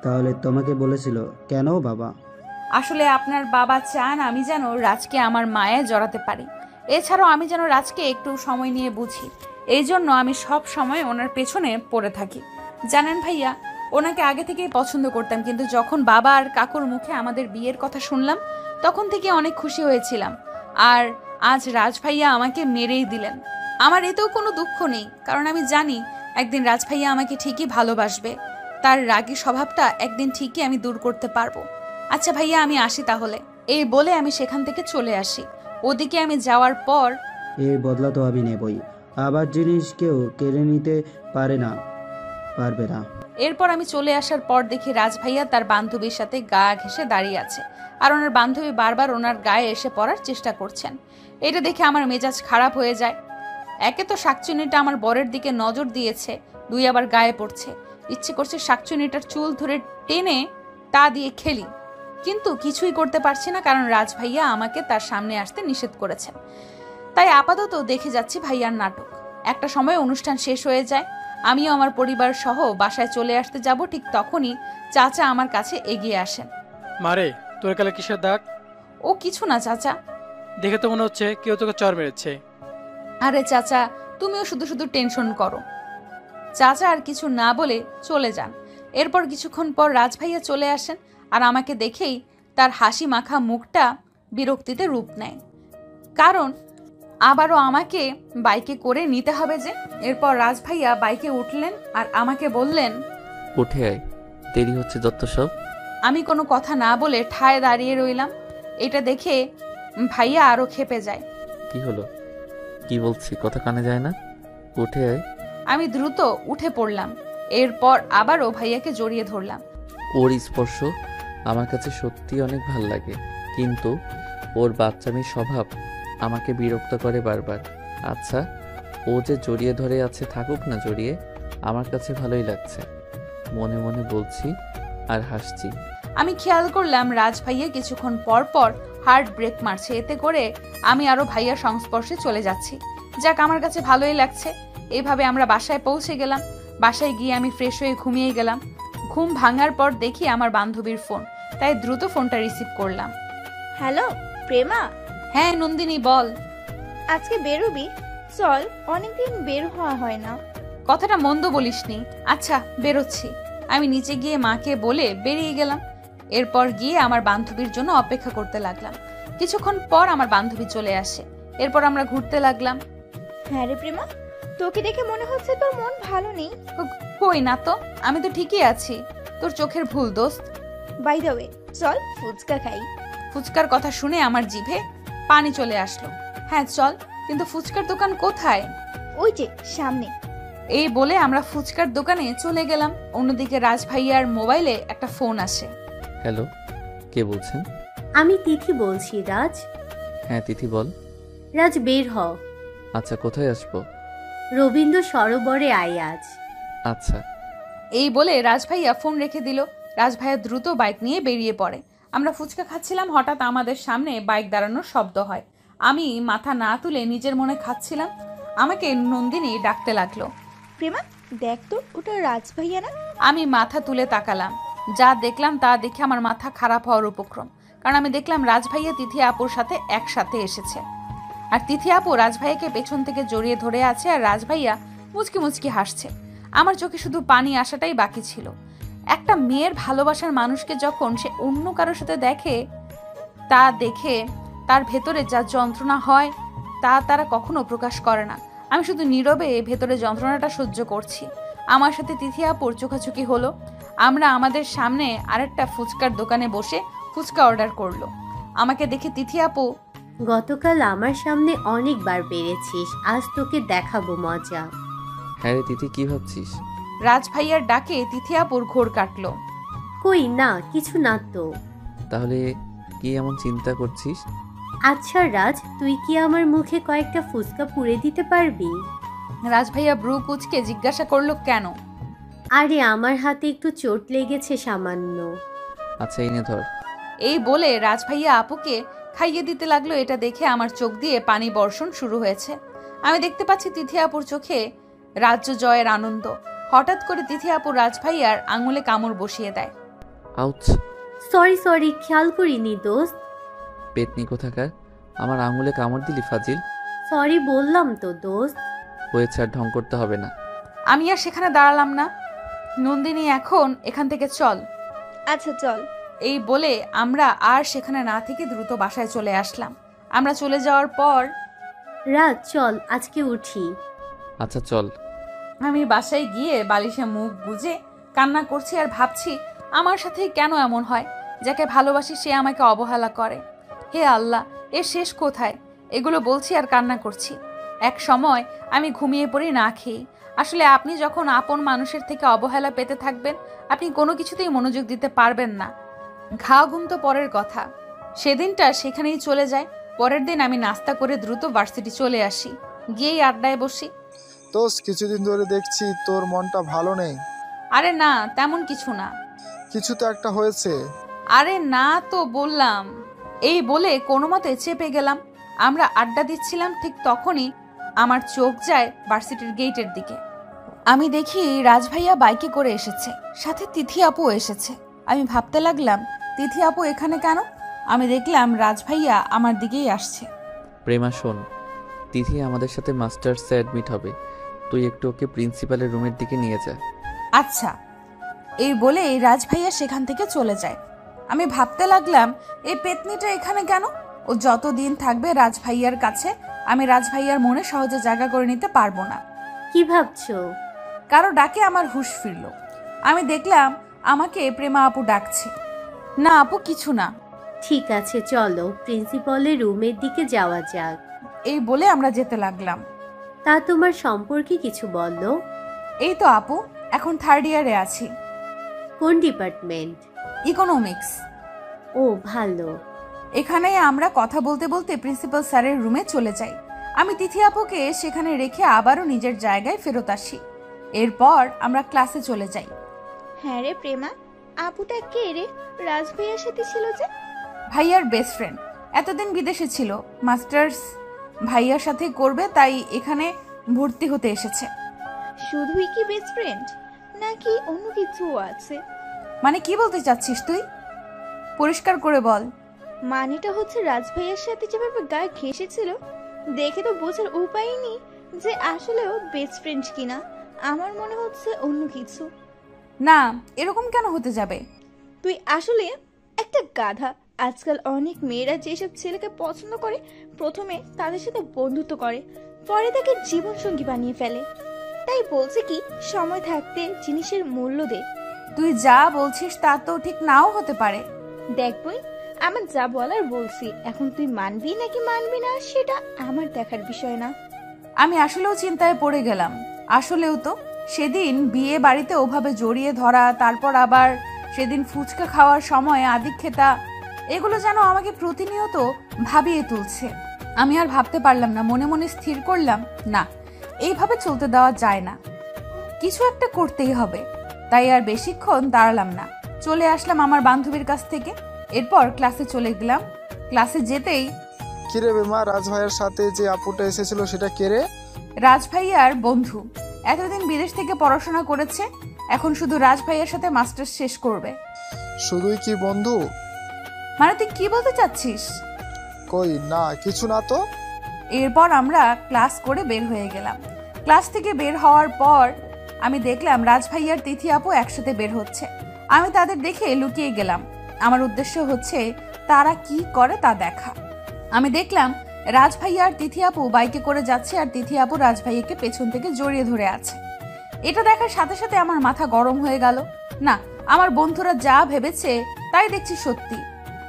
তাহলে তোমাকে বলেছিল কেন বাবা? আসলে আপনার বাবা চান আমি যেন রাজকে আমার মায়ে জড়াতে পারি। এছাড়াও আমি যেন রাজকে একটু সময় নিয়ে বুঝি। এই জন্য আমি সব সময় ওনার পেছনে পড়ে থাকি। জানেন ভাইয়া, ওনাকে আগে থেকেই পছন্দ করতাম, কিন্তু যখন বাবা আর কাকুর মুখে আমাদের বিয়ের কথা শুনলাম তখন থেকে অনেক খুশি হয়েছিলাম। আর আজ রাজ ভাইয়া আমাকে মেরেই দিলেন। আমার এতেও কোনো দুঃখ নেই, কারণ আমি জানি একদিন রাজ ভাইয়া আমাকে ঠিকই ভালোবাসবে। তার রাগী স্বভাবটা একদিন ঠিকই আমি দূর করতে পারবো। আচ্ছা ভাইয়া, আমি আসি তাহলে। এই বলে আমি সেখান থেকে চলে আসি। ওদিকে আমি যাওয়ার পর, এই বদলা তো আমি নেবই। আবার জিনিস কেউ কেড়ে নিতে পারবে না। এরপর আমি চলে আসার পর দেখি রাজ ভাইয়া তার বান্ধবীর সাথে গা ঘেঁষে দাঁড়িয়ে আছে, আর ওনার বান্ধবী বারবার ওনার গায়ে এসে পড়ার চেষ্টা করছেন। এটা দেখে আমার মেজাজ খারাপ হয়ে যায়। একে তো শাকচুনিটা আমার বরের দিকে নজর দিয়েছে, 2 আবার গায়ে পড়ছে। ইচ্ছে করছে শাকচুনিটার চুল ধরে টেনে তা দিয়ে খেলি, কিন্তু কিছুই করতে পারছি না, কারণ রাজ ভাইয়া আমাকে তার সামনে আসতে নিষেধ করেছেন। তাই আপাতত দেখে যাচ্ছি ভাইয়ার নাটক। একটা সময় অনুষ্ঠান শেষ হয়ে যায়। আমিও আমার পরিবার সহ বাসায় চলে আসতে যাব, ঠিক তখনই চাচা আমার কাছে এগিয়ে আসেন। মারে, তোর কালে কিসের দাগ? ও কিছু না চাচা। দেখে তো মনে হচ্ছে কেউ তোকে চড় মেরেছে। আরে চাচা, তুমিও শুধু শুধু টেনশন করো। চাচা আর কিছু না বলে চলে যান। এরপর কিছুক্ষণ পর রাজ ভাইয়া চলে আসেন, আর আমাকে দেখেই তার হাসি মাখা মুখটা বিরক্তিতে রূপ নেয়, কারণ আবারও আমাকে বাইকে করে নিতে হবে যে। এরপর রাজ ভাইয়া বাইকে উঠলেন আর আমাকে বললেন, উঠে আয়, দেরি হচ্ছে যত সব। আমি কোনো কথা না বলে ঠায় দাঁড়িয়ে রইলাম। এটা দেখে ভাইয়া আরো ক্ষেপে যায়। কি হলো? কি বলছি কথা কানে যায় না? উঠে আয়। আমি দ্রুত উঠে পড়লাম। এরপর আবারও ভাইয়াকে জড়িয়ে ধরলাম। ওর স্পর্শ আমার কাছে সত্যি অনেক ভাল লাগে, কিন্তু ওর বাচ্চামি স্বভাব আমাকে বিরক্ত করে বারবার। আচ্ছা, ও যে জড়িয়ে ধরে আছে, থাকুক না জড়িয়ে, আমার কাছে ভালোই লাগছে। মনে মনে বলছি আর হাসছি। আমি খেয়াল করলাম রাজ ভাইয়া কিছুক্ষণ পর পর হার্ট ব্রেক মারছে। এতে করে আমি আরো ভাইয়ার সংস্পর্শে চলে যাচ্ছি। যাক, আমার কাছে ভালোই লাগছে। এইভাবে আমরা বাসায় পৌঁছে গেলাম। বাসায় গিয়ে আমি ফ্রেশ হয়ে ঘুমিয়ে গেলাম। ঘুম ভাঙার পর দেখি আমার বান্ধবীর ফোন, তাই দ্রুত ফোনটা রিসিভ করলাম। হ্যালো প্রেমা। হ্যাঁ নন্দিনী, বল। আজকে বেরোবি? চল, অনেকদিন বের হওয়া হয় না। কথাটা মন্দ বলিসনি। আচ্ছা, বেরোচ্ছি। আমি নিচে গিয়ে মাকে বলে বেরিয়ে গেলাম। এরপর গিয়ে আমার বান্ধবীর জন্য অপেক্ষা করতে লাগলাম। কিছুক্ষণ পর আমার বান্ধবী চলে আসে। এরপর আমরা ঘুরতে লাগলাম। হ্যাঁ রে প্রেমা, তোকে দেখে মনে হচ্ছে তোর মন ভালো নেই। কই না তো, আমি তো ঠিকই আছি। তোর চোখের ভুল দোস্ত। বাই দ্য ওয়ে, চল ফুচকা খাই। ফুচকার কথা শুনে আমার জিভে পানি চলে আসলো। হ্যাঁ চল, কিন্তু ফুচকার দোকান কোথায়? ওই যে সামনে। এই বলে আমরা ফুচকার দোকানে চলে গেলাম। অন্যদিকে রাজ ভাইয়ার মোবাইলে একটা ফোন আসে। হ্যালো, কে বলছেন? আমি তিথি বলছি। রাজ? হ্যাঁ তিথি, বল। রাজ, বের হ। আচ্ছা, কোথায় আসবো? রবীন্দ্র সরোবরে আয় আজ। আচ্ছা, এই বলে রাজভাইয়া ফোন রেখে দিল। রাজভাইয়া দ্রুত বাইক নিয়ে বেরিয়ে পড়ে। আমরা ফুচকা খাচ্ছিলাম, হঠাৎ আমাদের সামনে বাইক দাঁড়ানোর শব্দ হয়। আমি মাথা না তুলে নিজের মনে খাচ্ছিলাম। আমাকে নন্দিনী ডাকতে লাগলো, প্রেমা দেখ তো ওটা রাজভাইয়া না? আমি মাথা তুলে তাকালাম। যা দেখলাম তা দেখে আমার মাথা খারাপ হওয়ার উপক্রম। কারণ আমি দেখলাম রাজভাইয়া তিথি আপুর সাথে একসাথে এসেছে, আর তিথি আপু রাজভাইয়াকে পেছন থেকে জড়িয়ে ধরে আছে, আর রাজভাইয়া মুচকি মুচকি হাসছে। আমার চোখে শুধু পানি আসাটাই বাকি ছিল। একটা মেয়ের ভালোবাসার মানুষকে যখন সে অন্য কারোর সাথে দেখে, তা দেখে তার ভেতরে যা যন্ত্রণা হয় তা তারা কখনো প্রকাশ করে না। আমি শুধু নীরবে ভেতরে যন্ত্রণাটা সহ্য করছি। আমার সাথে তিথি আপুর চোখাচোখি হলো। আমরা আমাদের সামনে আরেকটা ফুচকার দোকানে বসে ফুচকা অর্ডার করলো। আমাকে দেখে তিথি আপু, গতকাল আমার সামনে অনেকবার বেড়েছিস, আজ তোকে দেখাবো মজা। হ্যাঁ রে তিথি, কি ভাবছিস? রাজভাইয়ার ডাকে তিথি আপুর ঘোর কাটলো। কই না, কিছু না তো। তাহলে কি এমন চিন্তা করছিস? আচ্ছা রাজ, তুই কি আমার মুখে কয়েকটা ফুচকা পুড়ে দিতে পারবি? রাজভাইয়া ব্রু কুচকে জিজ্ঞাসা করলো, কেন? আরে আমার হাতে একটু চোট লেগেছে সামান্য। আচ্ছা এনে ধর। এই বলে রাজভাইয়া আপুকে খাইয়ে দিতে লাগলো। এটা দেখে আমার চোখ দিয়ে পানি বর্ষণ শুরু হয়েছে। আমি দেখতে পাচ্ছি তিথি আপুর চোখে রাজ্য জয়ের আনন্দ। হঠাৎ করে তিথি আপু রাজভাইয়ার আঙুলে কামড় বসিয়ে দেয়। আউচ! সরি, খেয়াল করিনি দোস্ত। পেতনি কোথাকার, আমার আঙুলে কামড় দিলি ফাজিল। সরি বললাম তো দোস্ত। হয়েছে, আর ঢং করতে হবে না। আমি আর সেখানে দাঁড়ালাম না। নন্দিনী, এখন এখান থেকে চল। আচ্ছা চল। এই বলে আমরা আর সেখানে না থেকে দ্রুত বাসায় চলে আসলাম। আমরা চলে যাওয়ার পর, রাজ চল আজকে উঠি। আচ্ছা চল। আমি বাসায় গিয়ে বালিশে মুখ গুজে কান্না করছি আর ভাবছি আমার সাথে কেন এমন হয়। যাকে ভালোবাসি সে আমাকে অবহেলা করে। হে আল্লাহ, এর শেষ কোথায়? এগুলো বলছি আর কান্না করছি। এক সময় আমি ঘুমিয়ে পড়ি না খেয়ে। আসলে আপনি যখন আপন মানুষের থেকে অবহেলা পেতে থাকবেন, আপনি কোনো কিছুতেই মনোযোগ দিতে পারবেন না। ঘা ঘুম তো পরের কথা। সেদিনটা সেখানেই চলে যায়। পরের দিন আমি নাস্তা করে দ্রুত ভার্সিটি চলে আসি। গিয়েই আড্ডায় বসি। দোস্ত, কিছুদিন ধরে দেখছি তোর মনটা ভালো নেই। আরে না, তেমন কিছু না। কিছু তো একটা হয়েছে। আরে না তো বললাম। এই বলে কোনো মতে চেপে গেলাম। আমরা আড্ডা দিচ্ছিলাম, ঠিক তখনই আমার চোখ যায় ভার্সিটির গেটের দিকে। আমি দেখি রাজভাইয়া বাইকে করে এসেছে, সাথে তিথি আপু এসেছে। আমি ভাবতে লাগলাম, তিথি আপু এখানে কেন? আমি দেখলাম রাজভাইয়া আমার দিকেই আসছে। প্রেমা শোন, তিথি আমাদের সাথে মাস্টার্সে অ্যাডমিট হবে। তুই একটু ওকে প্রিন্সিপালের রুমের দিকে নিয়ে যা। আচ্ছা। এই বলে রাজভাইয়া সেখান থেকে চলে যায়। আমি ভাবতে লাগলাম, এই পেতনিটা এখানে কেন? ও যতদিন থাকবে রাজভাইয়ার কাছে, আমি রাজভাইয়ার মনে সহজে জায়গা করে নিতে পারবো না। কি ভাবছো? কারো ডাকে আমার হুঁশ ফিরল। আমি দেখলাম আমাকে প্রেমা আপু ডাকছে। না আপু, কিছু না। ঠিক আছে চলো প্রিন্সিপালের রুমের দিকে যাওয়া যাক। এই বলে আমরা যেতে লাগলাম। তা তোমার সম্পর্কে কিছু বলো। এই তো আপু, এখন 3rd ইয়ারে আছি। কোন ডিপার্টমেন্ট? ইকোনমিক্স। ও ভালো। এখানে আমরা কথা বলতে বলতে প্রিন্সিপাল স্যারের রুমে চলে যাই। আমি তিথি আপুকে সেখানে রেখে আবারও নিজের জায়গায় ফেরত আসি। এরপর আমরা ক্লাসে চলে যাই। হ্যাঁ রে প্রেমা, আপুটা কে রে? রাজভাইয়ার সাথে ছিল যে? ভাইয়ার বেস্ট ফ্রেন্ড। এতদিন বিদেশে ছিল, মাস্টার্স ভাইয়ার সাথে করবে, তাই এখানে ভর্তি হতে এসেছে। শুধুই কি বেস্ট ফ্রেন্ড, নাকি অন্য কিছু আছে? মানে কি বলতে চাচ্ছিস তুই? পরিষ্কার করে বল। মানেটা হচ্ছে রাজভাইয়ার সাথে যেভাবে গায়ে ঘেঁষেছিল, দেখে তো বোঝার উপায় নেই যে আসলেও বেস্ট ফ্রেন্ড কিনা। আমার মনে হচ্ছে অন্য কিছু। না, এরকম কেন হতে যাবে? তুই আসলে একটা গাধা। আজকাল অনেক মেয়েরা যেসব ছেলেকে পছন্দ করে, প্রথমে তাদের সাথে বন্ধুত্ব করে, পরে তাকে জীবনসঙ্গী বানিয়ে ফেলে। তাই বলছে কি, সময় থাকতে জিনিসের মূল্য দে। তুই যা বলছিস তা তো ঠিক নাও হতে পারে। দেখবই, আমার যা বলার বলছি। এখন তুই মানবি নাকি মানবি না সেটা আমার দেখার বিষয় না। আমি আসলেও চিন্তায় পড়ে গেলাম। আসলেও তো সেদিন বিয়ে বাড়িতে ওভাবে জড়িয়ে ধরা, তারপর আবার সেদিন ফুচকা খাওয়ার সময় আদিক্ষেতা, এগুলো যেন আমাকে প্রতিনিয়ত ভাবিয়ে তুলছে। আমি আর ভাবতে পারলাম না। মনে মনে স্থির করলাম, না, এইভাবে চলতে দেওয়া যায় না, কিছু একটা করতেই হবে। তাই আর বেশিক্ষণ দাঁড়ালাম না, চলে আসলাম আমার বান্ধবীর কাছ থেকে। এরপর ক্লাসে চলে গেলাম। ক্লাসে যেতেই, কিরে বেমা, রাজ ভাইয়ের সাথে যে আপুটা এসেছিল সেটা কে রে? রাজ ভাইয়ার বন্ধু, এতদিন বিদেশ থেকে পড়াশোনা করেছে, এখন শুধু রাজ ভাইয়ার সাথে মাস্টার্স শেষ করবে। শুধুই কি বন্ধু? মানে তুই কি বলতে চাচ্ছিস? কই না, কিছু না তো। এরপর আমরা ক্লাস করে বের হয়ে গেলাম। ক্লাস থেকে বের হওয়ার পর আমি দেখলাম রাজ ভাইয়ার তিথি আপু একসাথে বের হচ্ছে। আমি তাদের দেখে লুকিয়ে গেলাম। আমার উদ্দেশ্য হচ্ছে তারা কি করে তা দেখা। আমি দেখলাম রাজ ভাইয়া আর তিথি আপু বাইকে করে যাচ্ছে, আর তিথি আপু রাজ ভাইয়াকে পেছন থেকে জড়িয়ে ধরে আছে। এটা দেখার সাথে সাথে আমার মাথা গরম হয়ে গেল। না, আমার বন্ধুরা যা ভেবেছে তাই দেখছি সত্যি।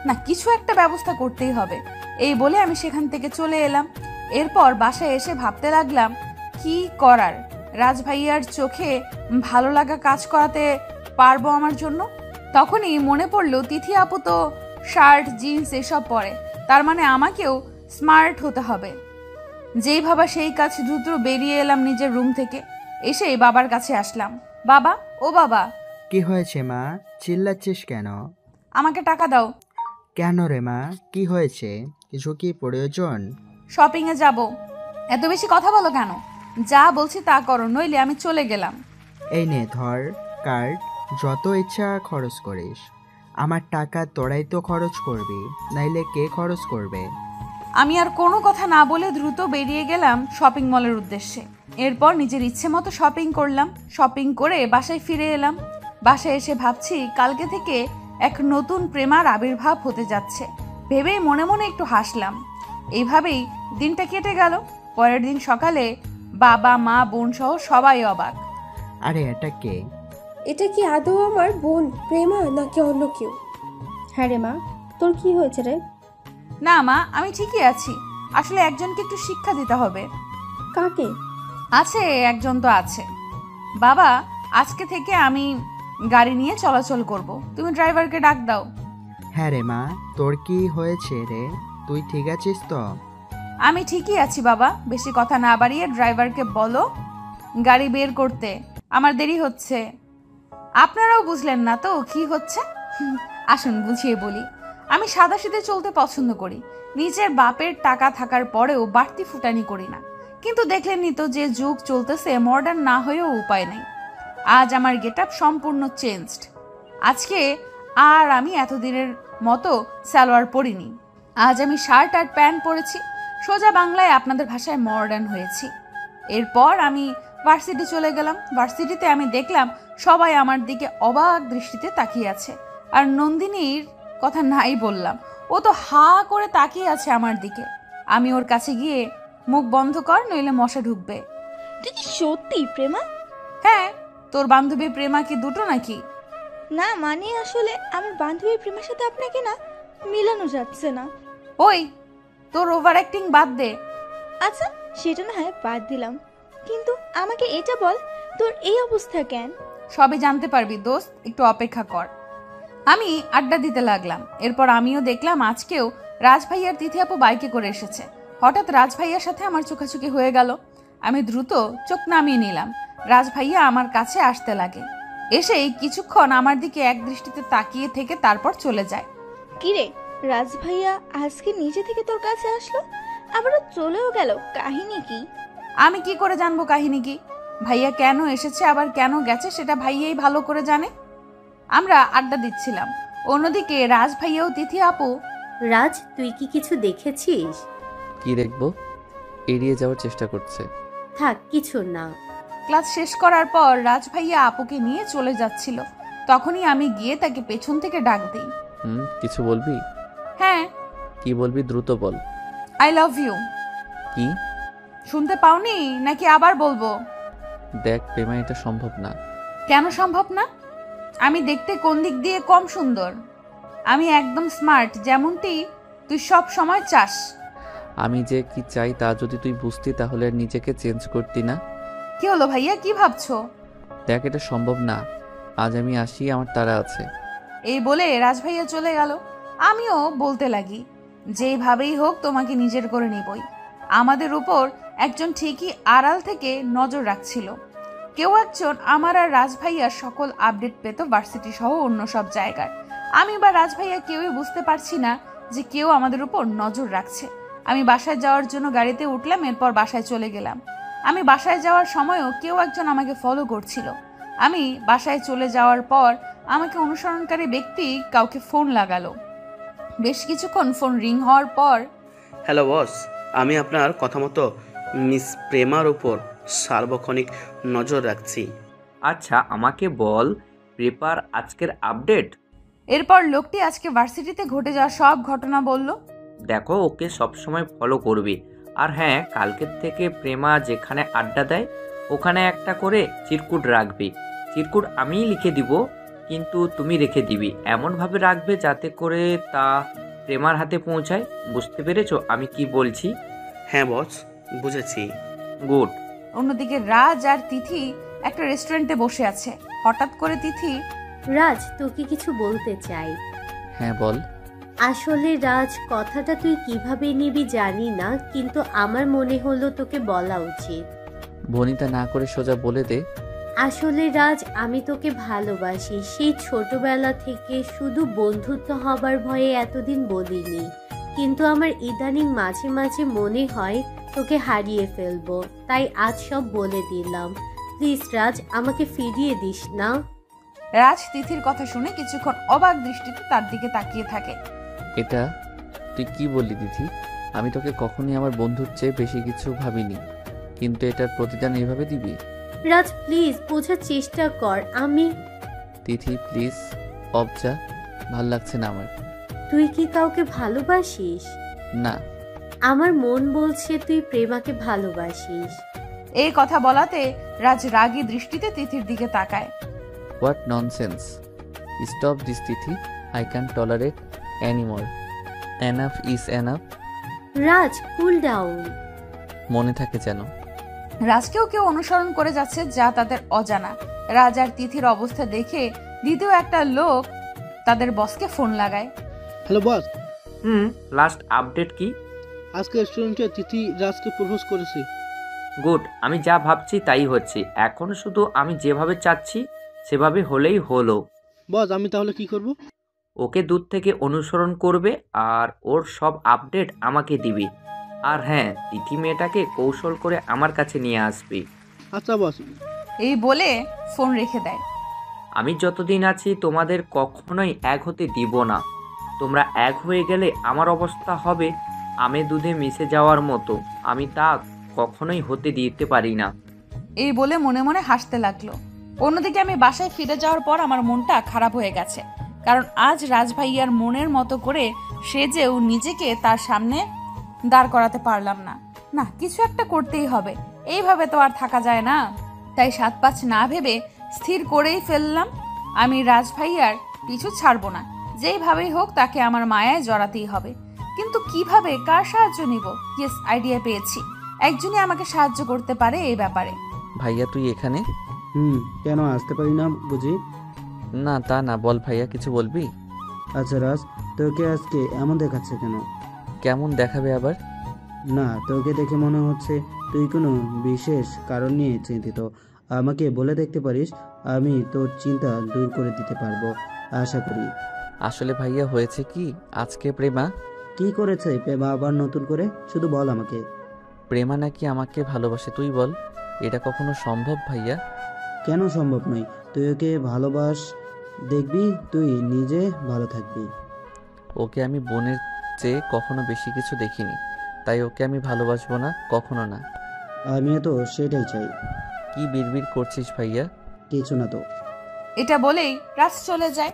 না, কিছু একটা ব্যবস্থা করতেই হবে। এই বলে আমি সেখান থেকে চলে এলাম। এরপর বাসায় এসে ভাবতে লাগলাম কি করার। রাজ ভাইয়ার চোখে ভালো লাগা কাজ করাতে পারবো আমার জন্য। তখনই মনে পড়লো তিথি আপু তো শার্ট জিন্স এসব পরে, তার মানে আমাকেও স্মার্ট হতে হবে। যেই ভাবা সেই কাজ, দ্রুত বেরিয়ে এলাম নিজের রুম থেকে। এসেই বাবার কাছে আসলাম। বাবা, ও বাবা। কি হয়েছে মা, চিল্লাচ্ছিস কেন? আমাকে টাকা দাও। কেন রে মা, কি হয়েছে? কিছু কি প্রয়োজন? শপিং এ যাব। এত বেশি কথা বলো কেন? যা বলছি তা করো, নইলে আমি চলে গেলাম। এই নে ধর কার্ড, যত ইচ্ছা খরচ করিস। আমার টাকা তোরাই তো খরচ করবি, নাইলে কে খরচ করবে? আমি আর কোনো কথা না বলে দ্রুত বেরিয়ে গেলাম শপিং মলের উদ্দেশ্যে। এরপর নিজের ইচ্ছে মতো শপিং করলাম। শপিং করে বাসায় ফিরে এলাম। বাসায় এসে ভাবছি কালকে থেকে এক নতুন প্রেমার আবির্ভাব হতে যাচ্ছে। ভেবেই মনে মনে একটু হাসলাম। এইভাবেই দিনটা কেটে গেল। পরের দিন সকালে বাবা, মা, বোন সহ সবাই অবাক। আরে এটা কে? এটা কি আদৌ আমার বোন প্রেমা নাকি অন্য কেউ? হ্যাঁ রে মা, তোর কি হয়েছে রে? না মা, আমি ঠিকই আছি। আসলে একজনকে একটু শিক্ষা দিতে হবে। কাকে? আছে, একজন তো আছে। বাবা, আজকে থেকে আমি গাড়ি নিয়ে চলাচল করব, তুমি ড্রাইভারকে ডাক দাও। হ্যাঁ রে মা, তোর কি হয়েছে রে? তুই ঠিক আছিস তো? আমি ঠিকই আছি বাবা। বেশি কথা না বাড়িয়ে ড্রাইভারকে বলো গাড়ি বের করতে, আমার দেরি হচ্ছে। আপনারাও বুঝলেন না তো কি হচ্ছে? আসুন বুঝিয়ে বলি। আমি সাদাসিধে চলতে পছন্দ করি। নিজের বাপের টাকা থাকার পরেও বাড়তি ফুটানি করি না। কিন্তু দেখলেনই তো যে যুগ চলতেছে, মডার্ন না হয়েও উপায় নেই। আজ আমার গেটআপ সম্পূর্ণ চেঞ্জড। আজকে আর আমি এতদিনের মতো সালোয়ার পরিনি। আজ আমি শার্ট আর প্যান্ট পরেছি। সোজা বাংলায় আপনাদের ভাষায় মডার্ন হয়েছি। এরপর আমি ভার্সিটি চলে গেলাম। ভার্সিটিতে আমি দেখলাম সবাই আমার দিকে অবাক দৃষ্টিতে তাকিয়ে আছে। আর নন্দিনীর কথা নাই বললাম, ও তো হা করে তাকিয়ে আছে আমার দিকে। আমি ওর কাছে গিয়ে, মুখ বন্ধ কর নইলে মশা ঢুকবে। তুই কি সত্যি প্রেমা? হ্যাঁ, তোর বান্ধবী প্রেমা কি দুটো নাকি? না মানে আসলে আমার বান্ধবী প্রেমার সাথে আপনাকে না মিলানো যাচ্ছে না। ওই, তোর ওভার অ্যাক্টিং বাদ দে। আচ্ছা, সেটা না হয় বাদ দিলাম, কিন্তু আমাকে এটা বল, তোর এই অবস্থা কেন? সবই জানতে পারবি দোস্ত, একটু অপেক্ষা কর। আমি আড্ডা দিতে লাগলাম। এরপর আমিও দেখলাম আজকেও রাজ ভাইয়ার তিথি আপু বাইকে করে এসেছে। হঠাৎ রাজ ভাইয়ার সাথে আমার চোখাচোখি হয়ে গেল। আমি দ্রুত চোখ নামিয়ে নিলাম। রাজ ভাইয়া আমার কাছে আসতে লাগে। এসেই কিছুক্ষণ আমার দিকে এক দৃষ্টিতে তাকিয়ে থেকে তারপর চলে যায়। কিরে, রাজ ভাইয়া আজকে নিজে থেকে তোর কাছে আসলো, আবারও চলেও গেল, কাহিনী কি? আমি কি করে জানবো কাহিনী কি? ভাইয়া কেন এসেছে আবার কেন গেছে সেটা ভাইয়াই ভালো করে জানে। আমরা আড্ডা দিচ্ছিলাম। অন্যদিকে রাজ ভাইয়াও তিথি আপু। রাজ, তুই কি কিছু দেখেছিস? কি দেখবো? এড়িয়ে যাওয়ার চেষ্টা করছে। থাক, কিছু না। ক্লাস শেষ করার পর রাজ ভাইয়া আপুকে নিয়ে চলে যাচ্ছিল। তখনই আমি গিয়ে তাকে পেছন থেকে ডাক দিই। কিছু বলবি? হ্যাঁ। কি বলবি দ্রুত বল। I love you. কি? শুনতে পাওনি নাকি আবার বলবো? দেখ প্রেমা, এটা সম্ভব না। কেন সম্ভব না? আমি দেখতে কোন দিক দিয়ে কম সুন্দর? আমি একদম স্মার্ট, যেমনটি তুই সব সময় চাস। আমি যে কি চাই তা যদি তুই বুঝতি তাহলে নিজেকে চেঞ্জ করতি না। কি হলো ভাইয়া, কি ভাবছো? দেখ এটা সম্ভব না। আজ আমি আসি, আমার তাড়া আছে। এই বলে রাজ ভাইয়া চলে গেল। আমিও বলতে লাগি, যেইভাবেই হোক তোমাকে নিজের করে নিবই। আমাদের উপর একজন ঠিকই আড়াল থেকে নজর রাখছিল। কেউ একজন আমার আর রাজ ভাইয়ার সকল আপডেট পেত ভার্সিটি সহ অন্য সব জায়গায়। আমি বা রাজ ভাইয়া কেউই বুঝতে পারছি না যে কেউ আমাদের উপর নজর রাখছে। আমি বাসায় যাওয়ার জন্য গাড়িতে উঠলাম, এরপর বাসায় চলে গেলাম। আমি বাসায় যাওয়ার সময়ও কেউ একজন আমাকে ফলো করছিল। আমি বাসায় চলে যাওয়ার পর আমাকে অনুসরণকারী ব্যক্তি কাউকে ফোন লাগালো। বেশ কিছুক্ষণ ফোন রিং হওয়ার পর, হ্যালো বস, আমি আপনার কথা মতো মিস প্রেমার উপর সার্বক্ষণিক নজর রাখছি। আচ্ছা, আমাকে বল পেপার আজকের আপডেট। এরপর লোকটি আজকে ভার্সিটিতে ঘটে যাওয়া সব ঘটনা বলল। দেখো, ওকে সবসময় ফলো করবে। আর হ্যাঁ, কালকের থেকে প্রেমা যেখানে আড্ডা দেয় ওখানে একটা করে চিরকুট রাখবে। চিরকুট আমিই লিখে দিব, কিন্তু তুমি রেখে দিবি। এমনভাবে রাখবে যাতে করে তা প্রেমার হাতে পৌঁছায়। বুঝতে পেরেছো আমি কি বলছি? হ্যাঁ বস, বুঝেছি। গুড। অন্যদিকে রাজ আর তিথি একটা রেস্টুরেন্টে বসে আছে। হঠাৎ করে তিথি, রাজ, তোকে কিছু বলতে চাই। হ্যাঁ বল। আসলে রাজ, কথাটা তুই কিভাবে নিবি জানি না, কিন্তু আমার মনে হলো তোকে বলা উচিত। ভনিতা না করে সোজা বলে দে। আসলে রাজ, আমি তোকে ভালোবাসি। সেই ছোটবেলা থেকে, শুধু বন্ধুত্ব হবার ভয়ে এতদিন বলিনি, কিন্তু আমার ইদানিং মাঝে মাঝে মনে হয় তোকে হারিয়ে ফেলবো। তাই আজ সব বলে দিলাম। প্লিজ রাজ, আমাকে ফিরিয়ে দিস না। রাজ তিথির কথা শুনে কিছুক্ষণ অবাক দৃষ্টিতে তার দিকে তাকিয়ে থাকে। এটা তুই কি বললি তিথি? আমি তোকে কখনোই আমার বন্ধুর চেয়ে বেশি কিছু ভাবিনি, কিন্তু এটার প্রতিদান এইভাবে দিবি? রাজ প্লিজ, বোঝার চেষ্টা কর। আমি তিথি প্লিজ, অবজা, ভাল লাগছে না আমার। তুই কি কাউকে ভালোবাসিস? না। আমার মন বলছে তুই প্রেমাকে ভালোবাসিস। এই কথা বলাতে রাজ রাগী দৃষ্টিতে তিথির দিকে তাকায়। What nonsense! Stop this Tithi, I can tolerate anymore. Enough is enough. Raj, cool down. মনে থাকে যেন। রাজকেও কেউ অনুসরণ করে যাচ্ছে, যা তাদের অজানা। রাজ আর তিথির অবস্থা দেখে দ্বিতীয় একটা লোক তাদের বসকে ফোন লাগায়। Hello boss. লাস্ট আপডেট কি? আজকে রেস্টুরেন্টে তিথি রাজকে প্রপোজ করেছে। গুড। আমি যা ভাবছি তাই হচ্ছে। এখন শুধু আমি যেভাবে চাচ্ছি সেভাবে হলেই হলো। বস, আমি তাহলে কি করব? ওকে দূর থেকে অনুসরণ করবে আর ওর সব আপডেট আমাকে দিবি। আর হ্যাঁ, তিথি মেয়েটাকে কৌশল করে আমার কাছে নিয়ে আসবি। আচ্ছা বস। এই বলে ফোন রেখে দেয়। আমি যতদিন আছি তোমাদের কখনোই এক হতে দিব না। তোমরা এক হয়ে গেলে আমার অবস্থা হবে আমে দুধে মিশে যাওয়ার মতো। আমি তা কখনোই হতে দিতে পারি না। এই বলে মনে মনে হাসতে লাগলো। অন্যদিকে আমি বাসায় ফিরে যাওয়ার পর আমার মনটা খারাপ হয়ে গেছে, কারণ আজ রাজ ভাইয়ার মনের মতো করে সেজেও নিজেকে তার সামনে দাঁড় করাতে পারলাম না। না, কিছু একটা করতেই হবে, এইভাবে তো আর থাকা যায় না। তাই ৭-৫ না ভেবে স্থির করেই ফেললাম, আমি রাজ ভাইয়ার পিছু ছাড়বো না। যেইভাবেই হোক তাকে আমার মায়ায় জড়াতেই হবে। কিন্তু কিভাবে, কার সাহায্য নিব? ইয়েস, আইডিয়া পেয়েছি। একজনই আমাকে সাহায্য করতে পারে এই ব্যাপারে। ভাইয়া তুই এখানে? কেন আসতে পারি না বুঝি? না তা না, বল ভাইয়া, কিছু বলবি? আচ্ছা রাজ, তোকে আজকে এমন দেখাচ্ছে কেন? কেমন দেখাবে আবার? না, তোকে দেখে মনে হচ্ছে তুই কোনো বিশেষ কারণ নিয়ে চিন্তিত। আমাকে বলে দেখতে পারিস, আমি তোর চিন্তা দূর করে দিতে পারবো আশা করি। আসলে ভাইয়া হয়েছে কি, আজকে প্রেমা কি করেছে? প্রেমা আবার নতুন করে? শুধু বল আমাকে। প্রেমা নাকি আমাকে ভালোবাসে। তুই বল, এটা কখনো সম্ভব ভাইয়া? কেন সম্ভব নয়? তুই ওকে ভালোবাস, দেখবি তুই নিজে ভালো থাকবি। ওকে আমি বোনের চেয়ে কখনো বেশি কিছু দেখিনি, তাই ওকে আমি ভালোবাসবো না, কখনো না। আমিও তো সেটাই চাই। কি বিড়বিড় করছিস ভাইয়া? কিছু না তো। এটা বলেই রাজ চলে যায়।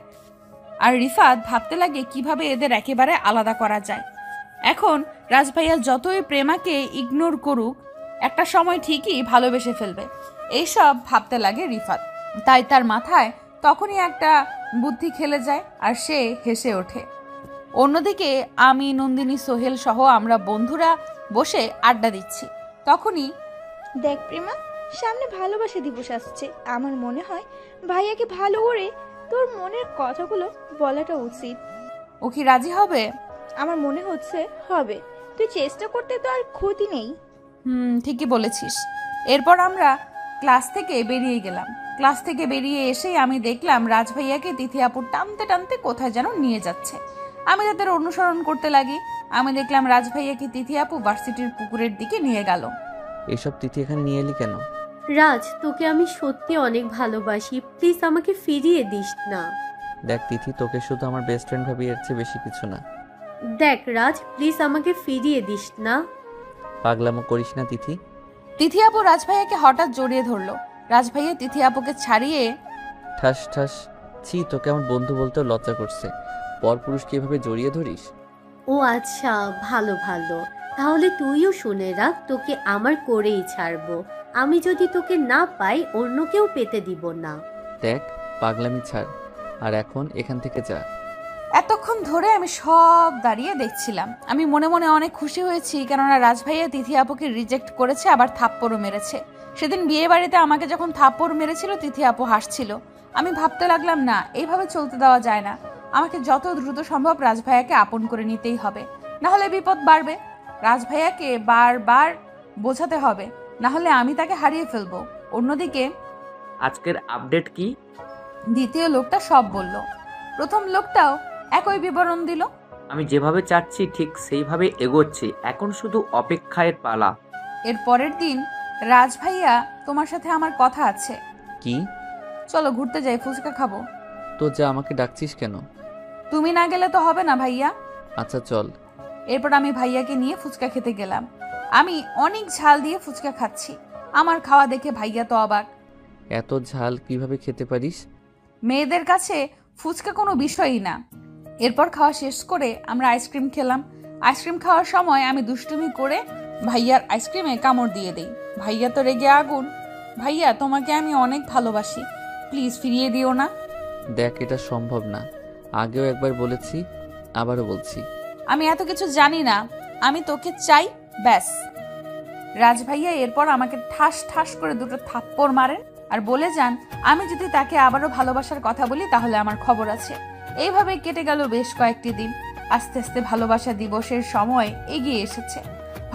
আর রিফাত ভাবতে লাগে কিভাবে এদের একেবারে আলাদা করা যায়। এখন রাজ ভাইয়া যতই প্রেমাকে ইগনোর করুক, একটা সময় ঠিকই ভালোবেসে ফেলবে, এইসব ভাবতে লাগে রিফাত। তাই তার মাথায় তখনই একটা বুদ্ধি খেলে যায় আর সে হেসে ওঠে। অন্যদিকে আমি, নন্দিনী, সোহেল সহ আমরা বন্ধুরা বসে আড্ডা দিচ্ছি। তখনই, দেখ প্রেমা, সামনে ভালোবাসা দিবস আসছে। আমার মনে হয় ভাইয়াকে ভালো করে তোর মনের কথাগুলো বলাটা উচিত। ও কি রাজি হবে? আমার মনে হচ্ছে হবে। তুই চেষ্টা করতে তো আর ক্ষতি নেই। ঠিকই বলেছিস। এরপর আমরা ক্লাস থেকে বেরিয়ে গেলাম। ক্লাস থেকে বেরিয়ে এসেই আমি দেখলাম রাজ ভাইয়াকে তিথি আপুর টানতে টানতে কোথায় যেন নিয়ে যাচ্ছে। আমি তাদের অনুসরণ করতে লাগি। আমি দেখলাম রাজ ভাইয়াকে তিথি আপু ভার্সিটির পুকুরের দিকে নিয়ে গেল। এসব তিথি এখানে নিয়ে এলি কেন? রাজ, তোকে আমি সত্যি অনেক ভালোবাসি, প্লিজ আমাকে ফিরিয়ে দিস না। দেখ তিথি, তোকে শুধু আমার বেস্ট ফ্রেন্ড ভাবি, এর চেয়ে বেশি কিছু না। দেখ রাজ, প্লিজ আমাকে ফিরিয়ে দিস না। পাগলামো করিস না তিথি। তিথি আপু রাজ ভাইয়াকে হঠাৎ জড়িয়ে ধরলো। রাজ ভাইয়া তিথি আপুকে ছাড়িয়ে ঠাস ঠাস। ছি, তোকে আমার বন্ধু বলতেও লজ্জা করছে। পরপুরুষকে এভাবে জড়িয়ে ধরিস? ও আচ্ছা, ভালো ভালো, তাহলে তুইও শুনে রাখ, তোকে আমার করেই ছাড়বো। আমি যদি তোকে না পাই অন্য কেউ পেতে দিব না। দেখ, পাগলামি ছাড়, আর এখন এখান থেকে যা। এতক্ষণ ধরে আমি সব দাঁড়িয়ে দেখছিলাম। আমি মনে মনে অনেক খুশি হয়েছি, কেননা রাজ ভাইয়া তিথি আপুকে রিজেক্ট করেছে, আবার থাপ্পড়ও মেরেছে। সেদিন বিয়ে বাড়িতে আমাকে যখন থাপ্পড় মেরেছিল তিথি আপু হাসছিল। আমি ভাবতে লাগলাম, না, এইভাবে চলতে দেওয়া যায় না। আমাকে যত দ্রুত সম্ভব রাজ ভাইয়াকে আপন করে নিতেই হবে, না হলে বিপদ বাড়বে। রাজ ভাইয়াকে বারবার বোঝাতে হবে, না হলে আমি তাকে হারিয়ে ফেলবো। অন্যদিকে আজকের আপডেট কি? দ্বিতীয় লোকটা সব বলল। প্রথম লোকটাও একই বিবরণ দিল। আমি যেভাবে চাচ্ছি ঠিক সেইভাবে এগোচ্ছি, এখন শুধু অপেক্ষায় পালা। এর পরের দিন, রাজ ভাইয়া, তোমার সাথে আমার কথা আছে। কি? চলো ঘুরতে যাই, ফুচকা খাবো। তো যা, আমাকে ডাকছিস কেন? তুমি না গেলে তো হবে না ভাইয়া। আচ্ছা চল। এরপর আমি ভাইয়াকে নিয়ে ফুচকা খেতে গেলাম। আমি অনেক ঝাল দিয়ে ফুচকা খাচ্ছি। আমার খাওয়া দেখে ভাইয়া তো অবাক। এত ঝাল কিভাবে খেতে পারিস? মেয়েদের কাছে ফুচকা কোনো বিষয়ই না। এরপর খাওয়া শেষ করে আমরা আইসক্রিম খেলাম। আইসক্রিম খাওয়ার সময় আমি দুষ্টুমি করে ভাইয়ার আইসক্রিমে কামড় দিয়ে দেই। ভাইয়া তো রেগে আগুন। ভাইয়া, তোমাকে আমি অনেক ভালোবাসি, প্লিজ ফিরিয়ে দিও না। দেখ, এটা সম্ভব না। আগেও একবার বলেছি, আবারও বলছি। আমি এত কিছু জানি না, আমি তোকে চাই, ব্যাস। রাজ ভাইয়া এরপর আমাকে ঠাস ঠাস করে দুটো থাপ্পড় মারেন আর বলে যান, আমি যদি তাকে আবারও ভালোবাসার কথা বলি তাহলে আমার খবর আছে। এইভাবে কেটে গেল বেশ কয়েকটি দিন। আস্তে আস্তে ভালোবাসা দিবসের সময় এগিয়ে এসেছে।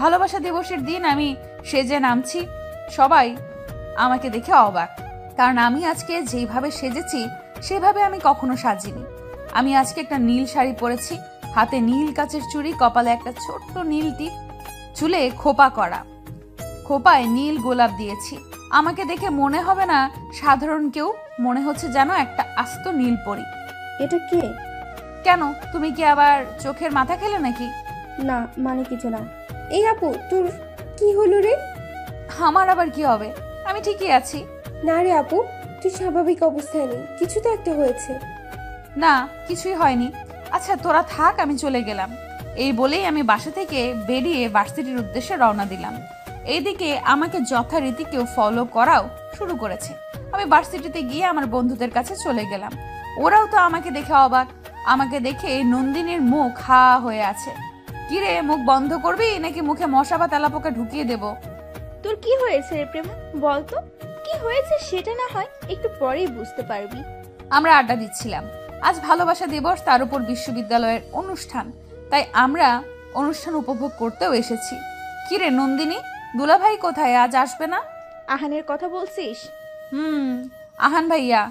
ভালোবাসা দিবসের দিন আমি সেজে নামছি। সবাই আমাকে দেখে অবাক, কারণ আমি আজকে যেইভাবে সেজেছি সেভাবে আমি কখনো সাজিনি। আমি আজকে একটা নীল শাড়ি পরেছি, হাতে নীল কাচের চুড়ি, কপালে একটা ছোট্ট নীল টিপ, চুলে খোপা করা, খোপায় নীল গোলাপ দিয়েছি। আমাকে দেখে মনে হবে না সাধারণ কেউ, মনে হচ্ছে যেন একটা আস্ত নীল পরি। এটা কে? কেন, তুমি কি আবার চোখের মাথা খেলে নাকি? না, মানে কিছু না। এই আপু, তোর কি হলো রে? আমার আবার কি হবে, আমি ঠিকই আছি। না রে আপু, তুই স্বাভাবিক অবস্থায় নেই, কিছু তো একটা হয়েছে। না, কিছুই হয়নি। আচ্ছা তোরা থাক, আমি চলে গেলাম। এই বলেই আমি বাসা থেকে বেরিয়ে ভার্সিটির উদ্দেশ্যে রওনা দিলাম। এইদিকে আমাকে যথারীতি কেউ ফলো করাও শুরু করেছে। আমি ভার্সিটিতে গিয়ে আমার বন্ধুদের কাছে চলে গেলাম। ওরাও তো আমাকে দেখে অবাক। আমাকে দেখে নন্দিনীর মুখ হা হয়ে আছে। কিরে, মুখ বন্ধ করবি নাকি মুখে মশা বা তেলাপোকা ঢুকিয়ে দেব? তোর কি হয়েছে রে প্রেমা, বলতো কি হয়েছে? সেটা না হয় একটু পরেই বুঝতে পারবি। আমরা আড্ডা দিচ্ছিলাম। আজ ভালোবাসা দিবস, তার উপর বিশ্ববিদ্যালয়ের অনুষ্ঠান, তাই আমরা অনুষ্ঠান উপভোগ করতেও এসেছি। কিরে নন্দিনী, দুলাভাই কোথায়, আজ আসবে না? আহানের কথা বলছিস? আহান ভাইয়া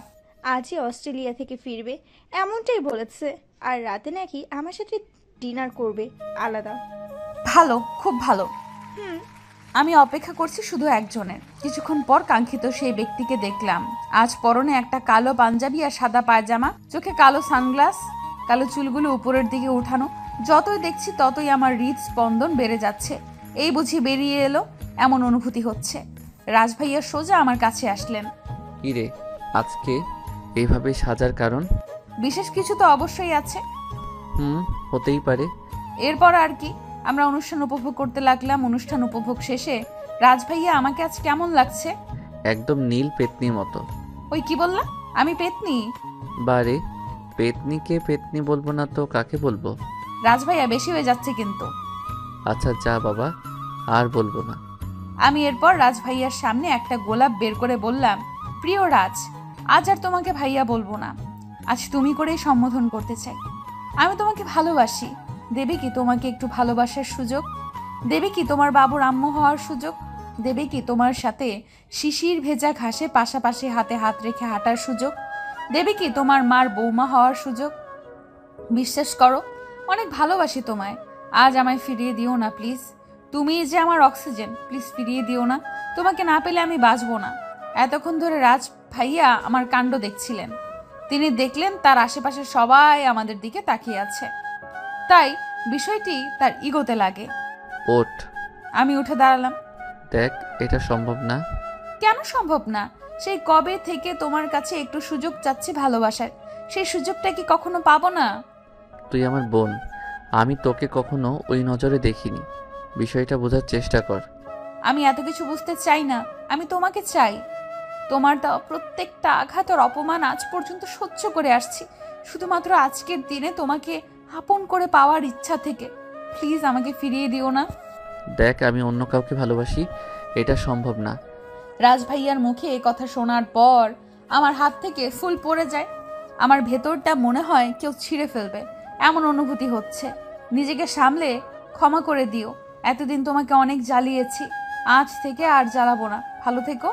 আজই অস্ট্রেলিয়া থেকে ফিরবে এমনটাই বলেছে, আর রাতে নাকি আমার সাথে ডিনার করবে আলাদা। ভালো, খুব ভালো। আমি অপেক্ষা করছি শুধু একজনের। কিছুক্ষণ পর কাঙ্ক্ষিত সেই ব্যক্তিকে দেখলাম। আজ পরনে একটা কালো পাঞ্জাবি আর সাদা পায়জামা, চোখে কালো সানগ্লাস, কালো চুলগুলো উপরের দিকে উঠানো। যতই দেখছি ততই আমার হৃদস্পন্দন বেড়ে যাচ্ছে। এই বুঝি বেরিয়ে এলো, এমন অনুভূতি হচ্ছে। রাজ ভাইয়া সোজা আমার কাছে আসলেন। কি রে, আজকে এইভাবে সাজার কারণ? বিশেষ কিছু তো অবশ্যই আছে। হতেই পারে। এরপর আর কি, আমরা অনুষ্ঠান উপভোগ করতে লাগলাম। অনুষ্ঠান উপভোগ শেষে রাজ ভাইয়া, আমাকে আজ কেমন লাগছে? একদম নীল পেতনির মতো। ওই কি বললা, আমি পেতনি? বারে, পেতনিকে পেতনি বলবো না তো কাকে বলবো? রাজ ভাইয়া, বেশি হয়ে যাচ্ছে কিন্তু। আচ্ছা যা বাবা, আর বলবো না। আমি এরপর রাজ ভাইয়ার সামনে একটা গোলাপ বের করে বললাম, প্রিয় রাজ, আজ আর তোমাকে ভাইয়া বলবো না, আজ তুমি করেই সম্বোধন করতে চাই। আমি তোমাকে ভালোবাসি। দেবে কি তোমাকে একটু ভালোবাসার সুযোগ? দেবে কি তোমার বাবুর আম্মু হওয়ার সুযোগ? দেবে কি তোমার সাথে শিশির ভেজা ঘাসে পাশাপাশি হাতে হাত রেখে হাঁটার সুযোগ? দেবে কি তোমার মার বৌমা হওয়ার সুযোগ? বিশ্বাস করো, অনেক ভালোবাসি তোমায়। আজ আমায় ফিরিয়ে দিও না প্লিজ। তুমি যে আমার অক্সিজেন, প্লিজ ফিরিয়ে দিও না। তোমাকে না পেলে আমি বাঁচবো না। এতক্ষণ ধরে রাজ ভাইয়া আমার কাণ্ড দেখছিলেন। তিনি দেখলেন তার আশেপাশে সবাই আমাদের দিকে তাকিয়ে আছে, তাই বিষয়টি তার ইগোতে লাগে। ওঠ। আমি উঠে দাঁড়ালাম। দেখ, এটা সম্ভব না। কেন সম্ভব না? সেই কবে থেকে তোমার কাছে একটু সুযোগ চাচ্ছি ভালোবাসার, সেই সুযোগটা কি কখনো পাবো না? তুই আমার বোন, আমি তোকে কখনো ওই নজরে দেখিনি। বিষয়টা বোঝার চেষ্টা কর। আমি এত কিছু বুঝতে চাই না, আমি তোমাকে চাই। তোমার দেওয়া প্রত্যেকটা আঘাত আর অপমান আজ পর্যন্ত সহ্য করে আসছি, শুধুমাত্র আজকের দিনে তোমাকে আপন করে পাওয়ার ইচ্ছা থেকে। প্লিজ আমাকে ফিরিয়ে দিও না। দেখ, আমি অন্য কাউকে ভালোবাসি, এটা সম্ভব না। রাজ ভাইয়ার মুখে কথা শোনার পর আমার হাত থেকে ফুল পড়ে যায়। আমার ভেতরটা মনে হয় কেউ ছিঁড়ে ফেলবে, এমন অনুভূতি হচ্ছে। নিজেকে সামলে ক্ষমা করে দিও। এতদিন তোমাকে অনেক জ্বালিয়েছি, আজ থেকে আর জ্বালাবো না। ভালো থেকো।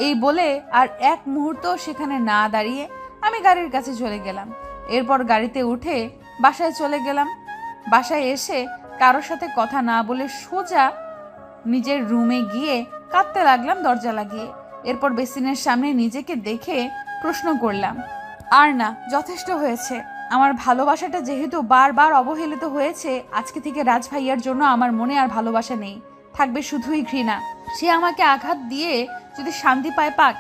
এই বলে আর এক মুহূর্ত সেখানে না দাঁড়িয়ে আমি গাড়ির কাছে চলে গেলাম। এরপর গাড়িতে উঠে বাসায় চলে গেলাম। বাসায় এসে কারোর সাথে কথা না বলে সোজা নিজের রুমে গিয়ে কাঁদতে লাগলাম দরজা লাগিয়ে। এরপর বেসিনের সামনে নিজেকে দেখে প্রশ্ন করলাম, আর না, যথেষ্ট হয়েছে। আমার ভালোবাসাটা যেহেতু বারবার অবহেলিত হয়েছে, আজকে থেকে রাজ ভাইয়ার জন্য আমার মনে আর ভালোবাসা নেই, থাকবে শুধুই ঘৃণা। সে আমাকে আঘাত দিয়ে যদি শান্তি পায় পাক,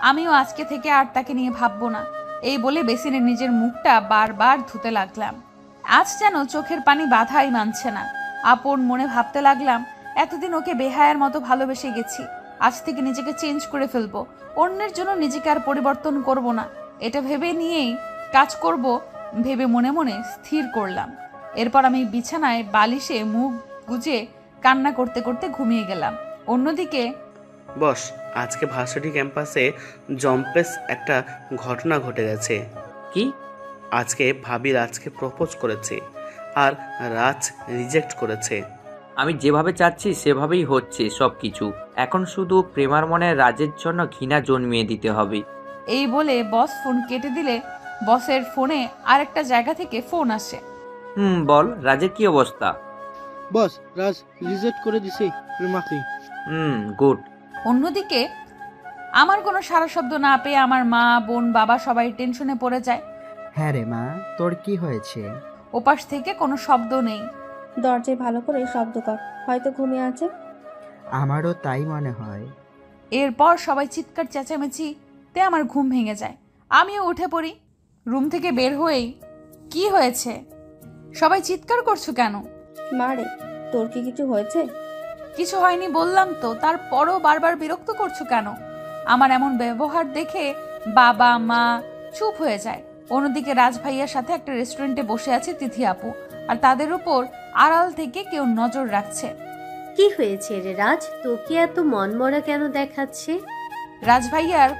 আমিও আজকে থেকে আর তাকে নিয়ে ভাববো না। এই বলে বেসিনে নিজের মুখটা বারবার ধুতে লাগলাম। আজ যেন চোখের পানি বাধাই মানছে না। আপন মনে ভাবতে লাগলাম, এতদিন ওকে বেহায়ার মতো ভালোবেসে গেছি, আজ থেকে নিজেকে চেঞ্জ করে ফেলবো, অন্যের জন্য নিজেকে আর পরিবর্তন করব না। এটা ভেবে নিয়েই কাজ করব ভেবে মনে মনে স্থির করলাম। এরপর আমি বিছানায় বালিশে মুখ গুজে কান্না করতে করতে ঘুমিয়ে গেলাম। অন্যদিকে বস, আজকে ভার্সিটি ক্যাম্পাসে জম্পেস একটা ঘটনা ঘটে গেছে। কি? আজকে ভাবি রাজকে প্রপোজ করেছে, আর রাজ রিজেক্ট করেছে। আমি যেভাবে চাচ্ছি সেভাবেই হচ্ছে সব কিছু। এখন শুধু প্রেমার মনে রাজের জন্য ঘৃণা জন্মিয়ে দিতে হবে। এই বলে বস ফোন কেটে দিলে বসের ফোনে আরেকটা জায়গা থেকে ফোন আসে। বল, রাজের কি অবস্থা? বস, রাজ রিজেক্ট করে দিছে প্রেমাকে। গুড। অন্যদিকে আমার কোনো সারা শব্দ না পেয়ে আমার মা, বোন, বাবা সবাই টেনশনে পড়ে যায়। হ্যাঁ রে মা, তোর কি হয়েছে? ওপাশ থেকে কোনো শব্দ নেই। দরজায় ভালো করে শব্দ কর, হয়তো ঘুমিয়ে আছে। আমারও তাই মনে হয়। এরপর সবাই চিৎকার চেঁচামেচিতে আমার ঘুম ভেঙে যায়। আমিও উঠে পড়ি। রুম থেকে বের হয়েই, কি হয়েছে? সবাই চিৎকার করছো কেন? মারে, তোর কি কিছু হয়েছে? কিছু হয়নি বললাম তো, তারপরও বারবার বিরক্ত করছো কেন? আমার এমন ব্যবহার দেখে বাবা মা চুপ হয়ে যায়। অন্যদিকে রাজ ভাইয়ার সাথে একটা রেস্টুরেন্টে বসে আছে তিথি আপু, আর তাদের উপর আড়াল থেকে কেউ নজর রাখছে। কি হয়েছে রে রাজ, তোকে এত মনমরা কেন দেখাচ্ছে? রাজ ভাইয়ার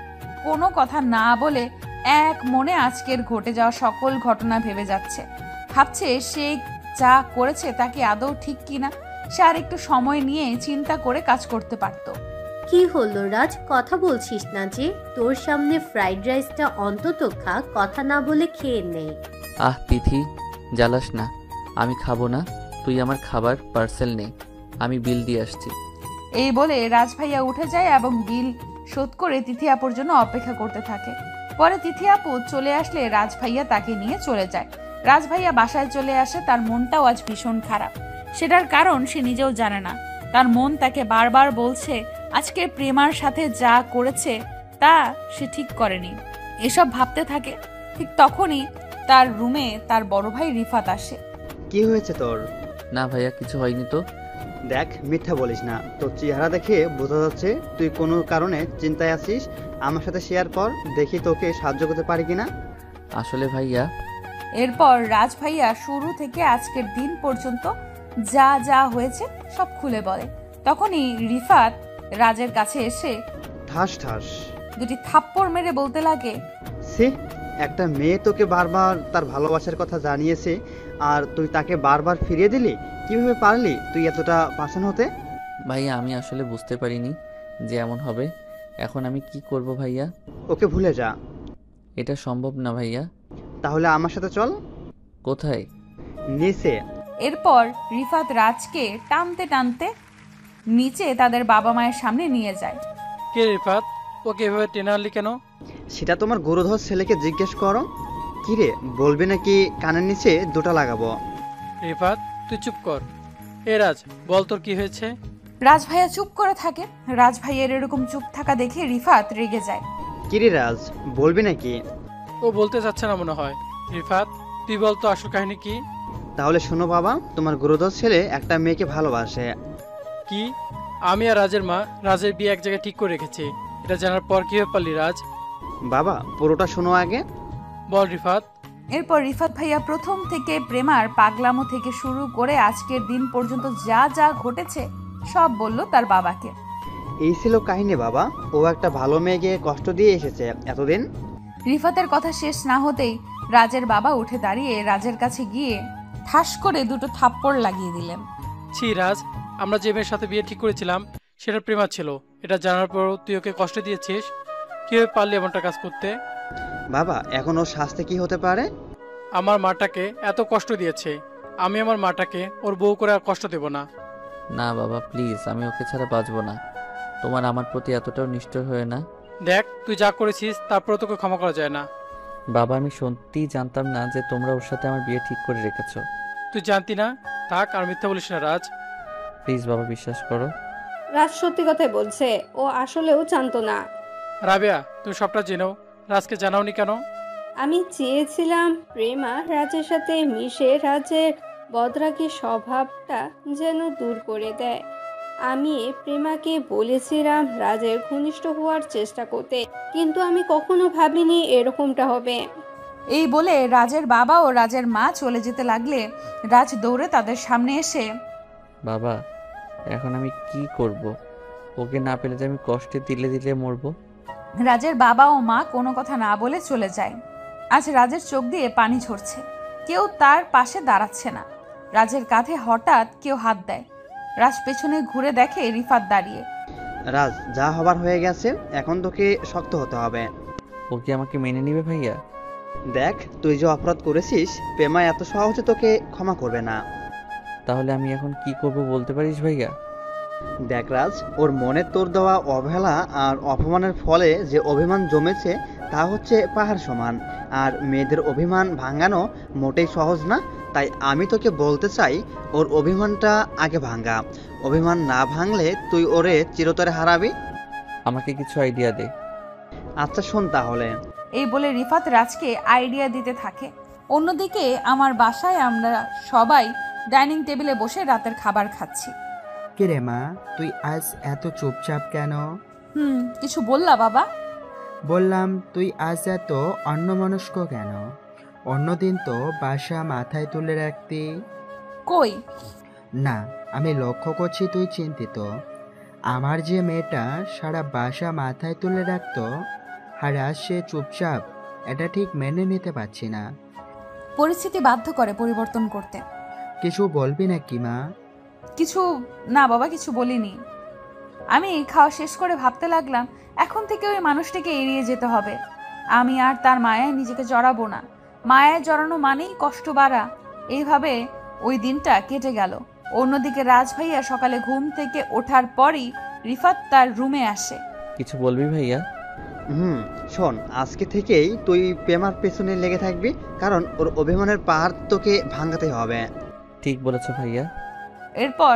কোনো কথা না বলে এক মনে আজকের ঘটে যাওয়া সকল ঘটনা ভেবে যাচ্ছে। ভাবছে সে যা করেছে তা কি আদৌ ঠিক কিনা। সে আর একটু সময় নিয়ে চিন্তা করে কাজ করতে পারত। কি হলো রাজ, কথা বলছিস না যে? তোর সামনে ফ্রাইড রাইসটা অন্তত খা, কথা না বলে খেয়ে নে। তিথি, জ্বালাস না, আমি খাবো না। তুই আমার খাবার পার্সেল নে, আমি বিল দিয়ে আসছি। এই বলে রাজ ভাইয়া উঠে যায় এবং বিল শোধ করে তিথি আপুর জন্য অপেক্ষা করতে থাকে। পরে তিথি আপু চলে আসলে রাজ ভাইয়া তাকে নিয়ে চলে যায়। রাজ ভাইয়া বাসায় চলে আসে। তার মনটাও আজ ভীষণ খারাপ। সেটার কারণ সে নিজেও জানে না। তার মন তাকে বারবার বলছে আজকে প্রেমার সাথে যা করেছে তা সে ঠিক করেনি। এসব ভাবতে থাকে। ঠিক তখনই তার রুমে তার বড় ভাই রিফাত আসে। কি হয়েছে তোর? না ভাইয়া, কিছু হয়নি তো। দেখ, মিথ্যা বলিস না, তোর চেহারা দেখে বোঝা যাচ্ছে তুই কোনো কারণে চিন্তায় আছিস। আমার সাথে শেয়ার কর, দেখি তোকে সাহায্য করতে পারি কিনা। আসলে ভাইয়া। এরপর রাজ ভাইয়া শুরু থেকে আজকের দিন পর্যন্ত যা যা হয়েছে সব খুলে বলে। তখনই রিফাত রাজের কাছে এসে ঠাস ঠাস দুটি থাপ্পড় মেরে বলতে লাগে, সে একটা মেয়ে তোকে বারবার তার ভালোবাসার কথা জানিয়েছে আর তুই তাকে বারবার ফিরিয়ে দিলি। কিভাবে পারলি তুই এতটা পাষাণ হতে? ভাইয়া আমি আসলে বুঝতে পারিনি যে এমন হবে। এখন আমি কি করব ভাইয়া? ওকে ভুলে যা। এটা সম্ভব না ভাইয়া। তাহলে আমার সাথে চল। কোথায়? নিচে। এরপর রিফাত রাজকে টানতে টানতে নিচে তাদের বাবা মায়ের সামনে নিয়ে যায়। কে রিফাত, ওকে এভাবে টেনে আনলি কেন? সেটা তোমার গুরুধর ছেলেকে জিজ্ঞেস করো। কি রে, বলবি নাকি কানের নিচে দুটো লাগাবো? রিফাত তুই চুপ কর। এ রাজ, বল তোর কি হয়েছে? রাজ ভাইয়া চুপ করে থাকে। রাজ ভাইয়ের এরকম চুপ থাকা দেখে রিফাত রেগে যায়। কি রে রাজ, বলবি নাকি? ও বলতে চাচ্ছে না মনে হয়। রিফাত তুই বল তো আসল কাহিনী কি? তাহলে শোনো বাবা, তোমার গুরুধর ছেলে একটা মেয়েকে ভালোবাসে। কি? আমি আর রাজের মা রাজের বিয়ে এক জায়গায় ঠিক করে রেখেছি। এটা জানার পর কিভাবে পারলি রাজ? বাবা পুরোটা শোনো আগে। বল রিফাত। এরপর রিফাত ভাইয়া প্রথম থেকে প্রেমার পাগলামো থেকে শুরু করে আজকের দিন পর্যন্ত যা যা ঘটেছে সব বলল তার বাবাকে। এই ছিল কাহিনী বাবা। ও একটা ভালো মেয়েকে কষ্ট দিয়ে এসেছে এতদিন। রিফাতের কথা শেষ না হতেই রাজের বাবা উঠে দাঁড়িয়ে রাজের কাছে গিয়ে ঠাস করে দুটো থাপ্পড় লাগিয়ে দিলেন। ছি রাজ, আমরা যে মেয়ের সাথে বিয়ে ঠিক করেছিলাম সেটা প্রেমা ছিল। এটা জানার পর তুই ওকে কষ্ট দিয়েছিস। কিভাবে পারলি এমনটা কাজ করতে? বাবা এখন ওর শাস্তি কি হতে পারে? আমার মাটাকে এত কষ্ট দিয়েছে, আমি আমার মাটাকে ওর বউ করে আর কষ্ট দেব না। না বাবা প্লিজ, আমি ওকে ছাড়া বাঁচবো না। তোমার আমার প্রতি এতটাও নিষ্ঠুর হয়ে না। দেখ তুই যা করেছিস তারপরে তোকে ক্ষমা করা যায় না। বাবা আমি সত্যিই জানতাম না যে তোমরা ওর সাথে আমার বিয়ে ঠিক করে রেখেছো। তুই জানতি না? থাক আর মিথ্যা বলিস না রাজ। প্লিজ বাবা বিশ্বাস করো। রাজ সত্যি কথাই বলছে, ও আসলেও জানতো না। রাবেয়া তুমি সবটা জেনো, রাজকে জানাওনি কেন? আমি চেয়েছিলাম প্রেমা রাজের সাথে মিশে রাজের বদরাগী স্বভাবটা যেন দূর করে দেয়। আমি প্রেমাকে বলেছিলাম রাজের ঘনিষ্ঠ হওয়ার চেষ্টা করতে, কিন্তু আমি কখনো ভাবিনি এরকমটা হবে। এই বলে রাজের বাবা ও রাজের মা চলে যেতে লাগলে রাজ দৌড়ে তাদের সামনে এসে, বাবা এখন আমি কি করব? ওকে না পেলে যে আমি কষ্টে দিলে দিলে মরবো। রাজের বাবা ও মা কোনো কথা না বলে চলে যায়। আজ রাজের চোখ দিয়ে পানি ঝরছে। কেউ তার পাশে দাঁড়াচ্ছে না। রাজের কাঁধে হঠাৎ কেউ হাত দেয়। রাজ পেছনে ঘুরে দেখে রিফাত দাঁড়িয়ে। রাজ যা হবার হয়ে গেছে, এখন তোকে শক্ত হতে হবে। ও কি আমাকে মেনে নিবে ভাইয়া? দেখ তুই যে অপরাধ করেছিস, প্রেমা এত সহজে তোকে ক্ষমা করবে না। তাহলে আমি এখন কি করব বলতে পারিস ভাইয়া? দেখ রাজ, ওর মনে তোর দেওয়া অবহেলা আর অপমানের ফলে যে অভিমান জমেছে তা হচ্ছে পাহাড় সমান। আর মেয়েদের অভিমান ভাঙানো মোটেই সহজ না। তাই আমি তোকে বলতে চাই, ওর অভিমানটা আগে ভাঙা। অভিমান না ভাঙলে তুই ওরে চিরতরে হারাবি। আমাকে কিছু আইডিয়া দে। আচ্ছা শোন তাহলে। এই বলে রিফাত রাজকে আইডিয়া দিতে থাকে। অন্যদিকে আমার বাসায় আমরা সবাই ডাইনিং টেবিলে বসে রাতের খাবার খাচ্ছি। কিরে মা, তুই আজ এত চুপচাপ কেন? কিছু বললা বাবা? বললাম তুই আজ এত অন্যমনস্ক কেন? অন্যদিন তো বাসা মাথায় তুলে রাখতি। কই না, আমি লক্ষ্য করছি তুই চিন্তিত। আমার যে মেয়েটা সারা বাসা মাথায় তুলে রাখতো, আর আজ সে চুপচাপ, এটা ঠিক মেনে নিতে পারছি না। পরিস্থিতি বাধ্য করে পরিবর্তন করতে। কিছু বলবি নাকি মা? কিছু না বাবা, কিছু বলিনি। আমি খাওয়া শেষ করে ভাবতে লাগলাম এখন থেকে ওই মানুষটিকে এড়িয়ে যেতে হবে। আমি আর তার মায়ায় নিজেকে জড়াবো না। মায়ায় জড়ানো মানেই কষ্ট বাড়া। এইভাবে ওই দিনটা কেটে গেল। অন্যদিকে রাজ ভাইয়া সকালে ঘুম থেকে ওঠার পরই রিফাত তার রুমে আসে। কিছু বলবি ভাইয়া? শোন, আজকে থেকেই তুই প্রেমার পেছনে লেগে থাকবি, কারণ ওর অভিমানের পাহাড় তোকে ভাঙাতে হবে। ঠিক বলেছ ভাইয়া। এরপর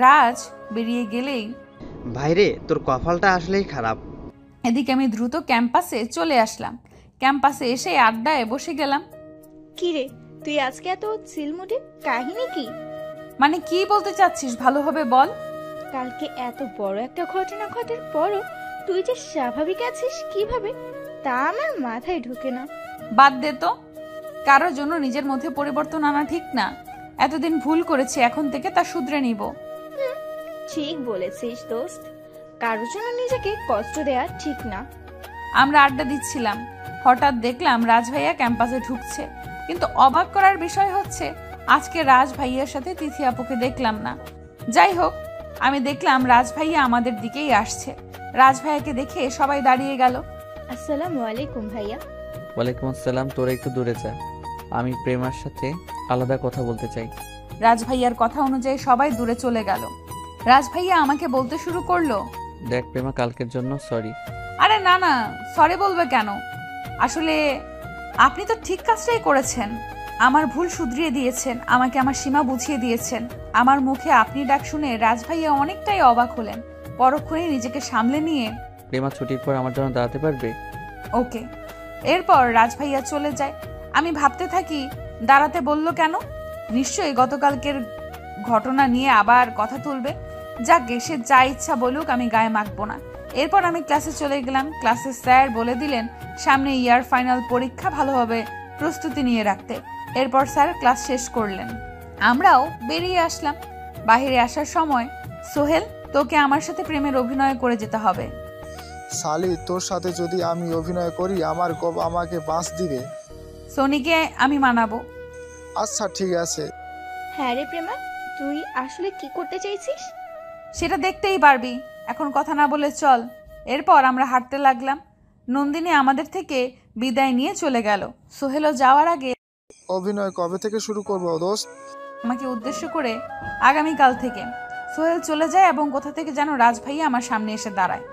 রাজ বেরিয়ে গেলেই, ভাইরে তোর কপালটা আসলেই খারাপ। এদিকে আমি দ্রুত ক্যাম্পাসে চলে আসলাম। ক্যাম্পাসে এসে আড্ডায় বসে গেলাম। কি রে, তুই আজকে এত চিলমুটে, কাহিনী কি? মানে কি বলতে চাচ্ছিস ভালোভাবে বল। কালকে এত বড় একটা ঘটনা ঘটার পরও তুই যে স্বাভাবিক আছিস কিভাবে, তা আমার মাথায় ঢোকে না। বাদ দে তো, কারোর জন্য নিজের মধ্যে পরিবর্তন আনা ঠিক না। এতদিন ভুল করেছি, এখন থেকে তা শুধরে নিব। ঠিক বলেছিস দোস্ত, কারোর জন্য নিজেকে কষ্ট দেয়া ঠিক না। আমরা আড্ডা দিচ্ছিলাম, হঠাৎ দেখলাম রাজ ভাইয়া ক্যাম্পাসে ঢুকছে। কিন্তু অবাক করার বিষয় হচ্ছে আজকে রাজ ভাইয়ার সাথে তিথি আপুকে দেখলাম না। যাই হোক, আমি দেখলাম রাজ ভাইয়া আমাদের দিকেই আসছে। রাজ ভাইয়াকে দেখে সবাই দাঁড়িয়ে গেল। আসসালামু আলাইকুম ভাইয়া। ওয়ালাইকুম আসসালাম। তোরা একটু দূরে যা, আমি প্রেমার সাথে আলাদা কথা বলতে চাই। রাজ ভাইয়ার কথা অনুযায়ী সবাই দূরে চলে গেল। রাজ ভাইয়া আমাকে বলতে শুরু করলো, দেখ প্রেমা, কালকের জন্য সরি। আরে না না, সরি বলবে কেন? আসলে আপনি তো ঠিক কাজটাই করেছেন। আমার ভুল শুধরিয়ে দিয়েছেন, আমাকে আমার সীমা বুঝিয়ে দিয়েছেন। আমার মুখে আপনি ডাক শুনে রাজ ভাইয়া অনেকটাই অবাক হলেন। পরক্ষণে নিজেকে সামলে নিয়ে, প্রেমা ছুটির পর আমার জন্য দাঁড়াতে পারবে? ওকে। এরপর রাজ ভাইয়া চলে যায়। আমি ভাবতে থাকি, দাঁড়াতে বলল কেন? নিশ্চয়ই গতকালকের ঘটনা নিয়ে আবার কথা তুলবে। যাক, সে যা ইচ্ছা বলুক, আমি গায়ে মাখবো না। এরপর আমি ক্লাসে চলে গেলাম। ক্লাসে স্যার বলে দিলেন সামনে ইয়ার ফাইনাল পরীক্ষা, ভালোভাবে প্রস্তুতি নিয়ে রাখতে। এরপর স্যার ক্লাস শেষ করলেন, আমরাও বেরিয়ে আসলাম। বাহিরে আসার সময়, সোহেল, তোকে আমার সাথে প্রেমের অভিনয় করে যেতে হবে। সালি, তোর সাথে যদি আমি অভিনয় করি আমার গব আমাকে বাঁশ দিবে। সোনিকে আমি মানাবো। আচ্ছা ঠিক আছে। হ্যাঁ রে প্রেমা, তুই আসলে কি করতে চাইছিস সেটা দেখতেই পারবি, এখন কথা না বলে চল। এরপর আমরা হাঁটতে লাগলাম। নন্দিনী আমাদের থেকে বিদায় নিয়ে চলে গেল। সোহেলও যাওয়ার আগে, অভিনয় কবে থেকে শুরু করবো দোস্ত? আমাকে উদ্দেশ্য করে, আগামীকাল থেকে। সোহেল চলে যায় এবং কোথা থেকে যেন রাজ ভাইয়া আমার সামনে এসে দাঁড়ায়।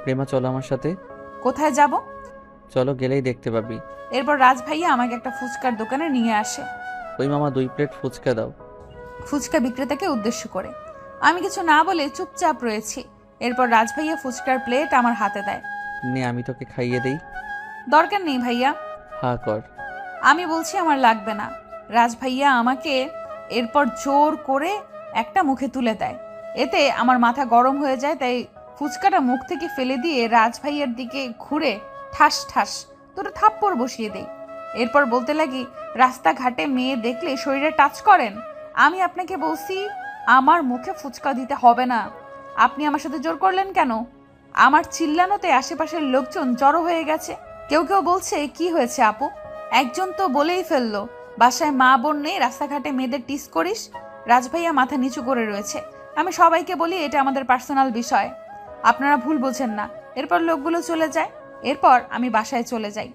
প্রেমা চলো আমার সাথে। কোথায় যাব? চলো, গেলেই দেখতে পাবি। এরপর রাজ ভাইয়া আমাকে একটা ফুচকার দোকানে নিয়ে আসে। ওই মামা 2 প্লেট ফুচকা দাও। ফুচকা বিক্রেতাকে উদ্দেশ্য করে। আমি কিছু না বলে চুপচাপ রয়েছি। এরপর রাজ ভাইয়া ফুচকার প্লেট আমার হাতে দেয়। নে, আমি তোকে খাইয়ে দেই। দরকার নেই ভাইয়া। হ্যাঁ কর। আমি বলছি আমার লাগবে না। রাজ ভাইয়া আমাকে এরপর জোর করে একটা মুখে তুলে দেয়। এতে আমার মাথা গরম হয়ে যায়, তাই ফুচকাটা মুখ থেকে ফেলে দিয়ে রাজ ভাইয়ার দিকে ঘুরে ঠাস ঠাস দুটো থাপ্পড় বসিয়ে দেই। এরপর বলতে লাগি, রাস্তাঘাটে মেয়ে দেখলে শরীরে টাচ করেন? আমি আপনাকে বলছি আমার মুখে ফুচকা দিতে হবে না। আপনি আমার সাথে জোর করলেন কেন? আমার চিল্লানোতে আশেপাশের লোকজন জড়ো হয়ে গেছে। কেউ কেউ বলছে, কি হয়েছে আপু? একজন তো বলেই ফেললো, বাসায় মা বোন নেই, রাস্তাঘাটে মেয়েদের টিস করিস। রাজ ভাইয়া মাথা নিচু করে রয়েছে। আমি সবাইকে বলি এটা আমাদের পার্সোনাল বিষয়, আপনারা ভুল বোঝেন না। এরপর লোকগুলো চলে যায়। এরপর আমি বাসায় চলে যাই।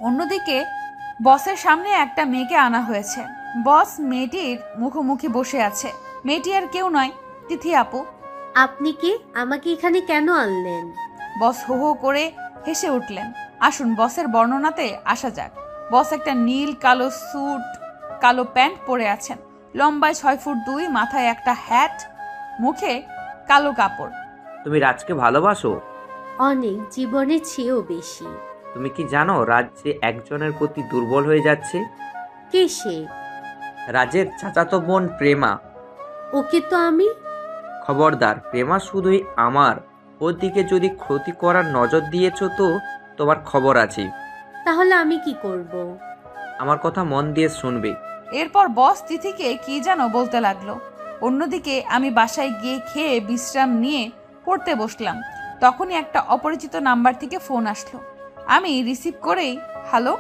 অন্যদিকে বসের সামনে একটা মেয়েকে আনা হয়েছে। বস মেয়েটির মুখোমুখি বসে আছে। মেয়েটি আর কেউ নয়, তিথি আপু। আপনি কি আমাকে এখানে কেন আনলেন? বস হো হো করে হেসে উঠলেন। আসুন বসের বর্ণনাতে আসা যাক। বস একটা নীল কালো স্যুট, কালো প্যান্ট পরে আছেন। লম্বায় 6 ফুট 2, মাথায় একটা হ্যাট, মুখে কালো কাপড়। তুমি রাজকে ভালোবাসো? অনেক, জীবনের চেয়েও বেশি। তুমি কি জানো রাজ যে একজনের প্রতি দুর্বল হয়ে যাচ্ছে? কে সে? রাজের চাচাতো বোন প্রেমা। ওকে তো আমি। খবরদার, প্রেমা শুধুই আমার। ওর দিকে যদি ক্ষতি করার নজর দিয়েছো তো তোমার খবর আছে। তাহলে আমি কি করব? আমার কথা মন দিয়ে শুনবে। এরপর বস তিথিকে কি যেন বলতে লাগলো। অন্যদিকে আমি বাসায় গিয়ে খেয়ে বিশ্রাম নিয়ে পড়তে বসলাম। তখনই একটা অপরিচিত নাম্বার থেকে ফোন আসলো। আমি রিসিভ করেই, হ্যালো।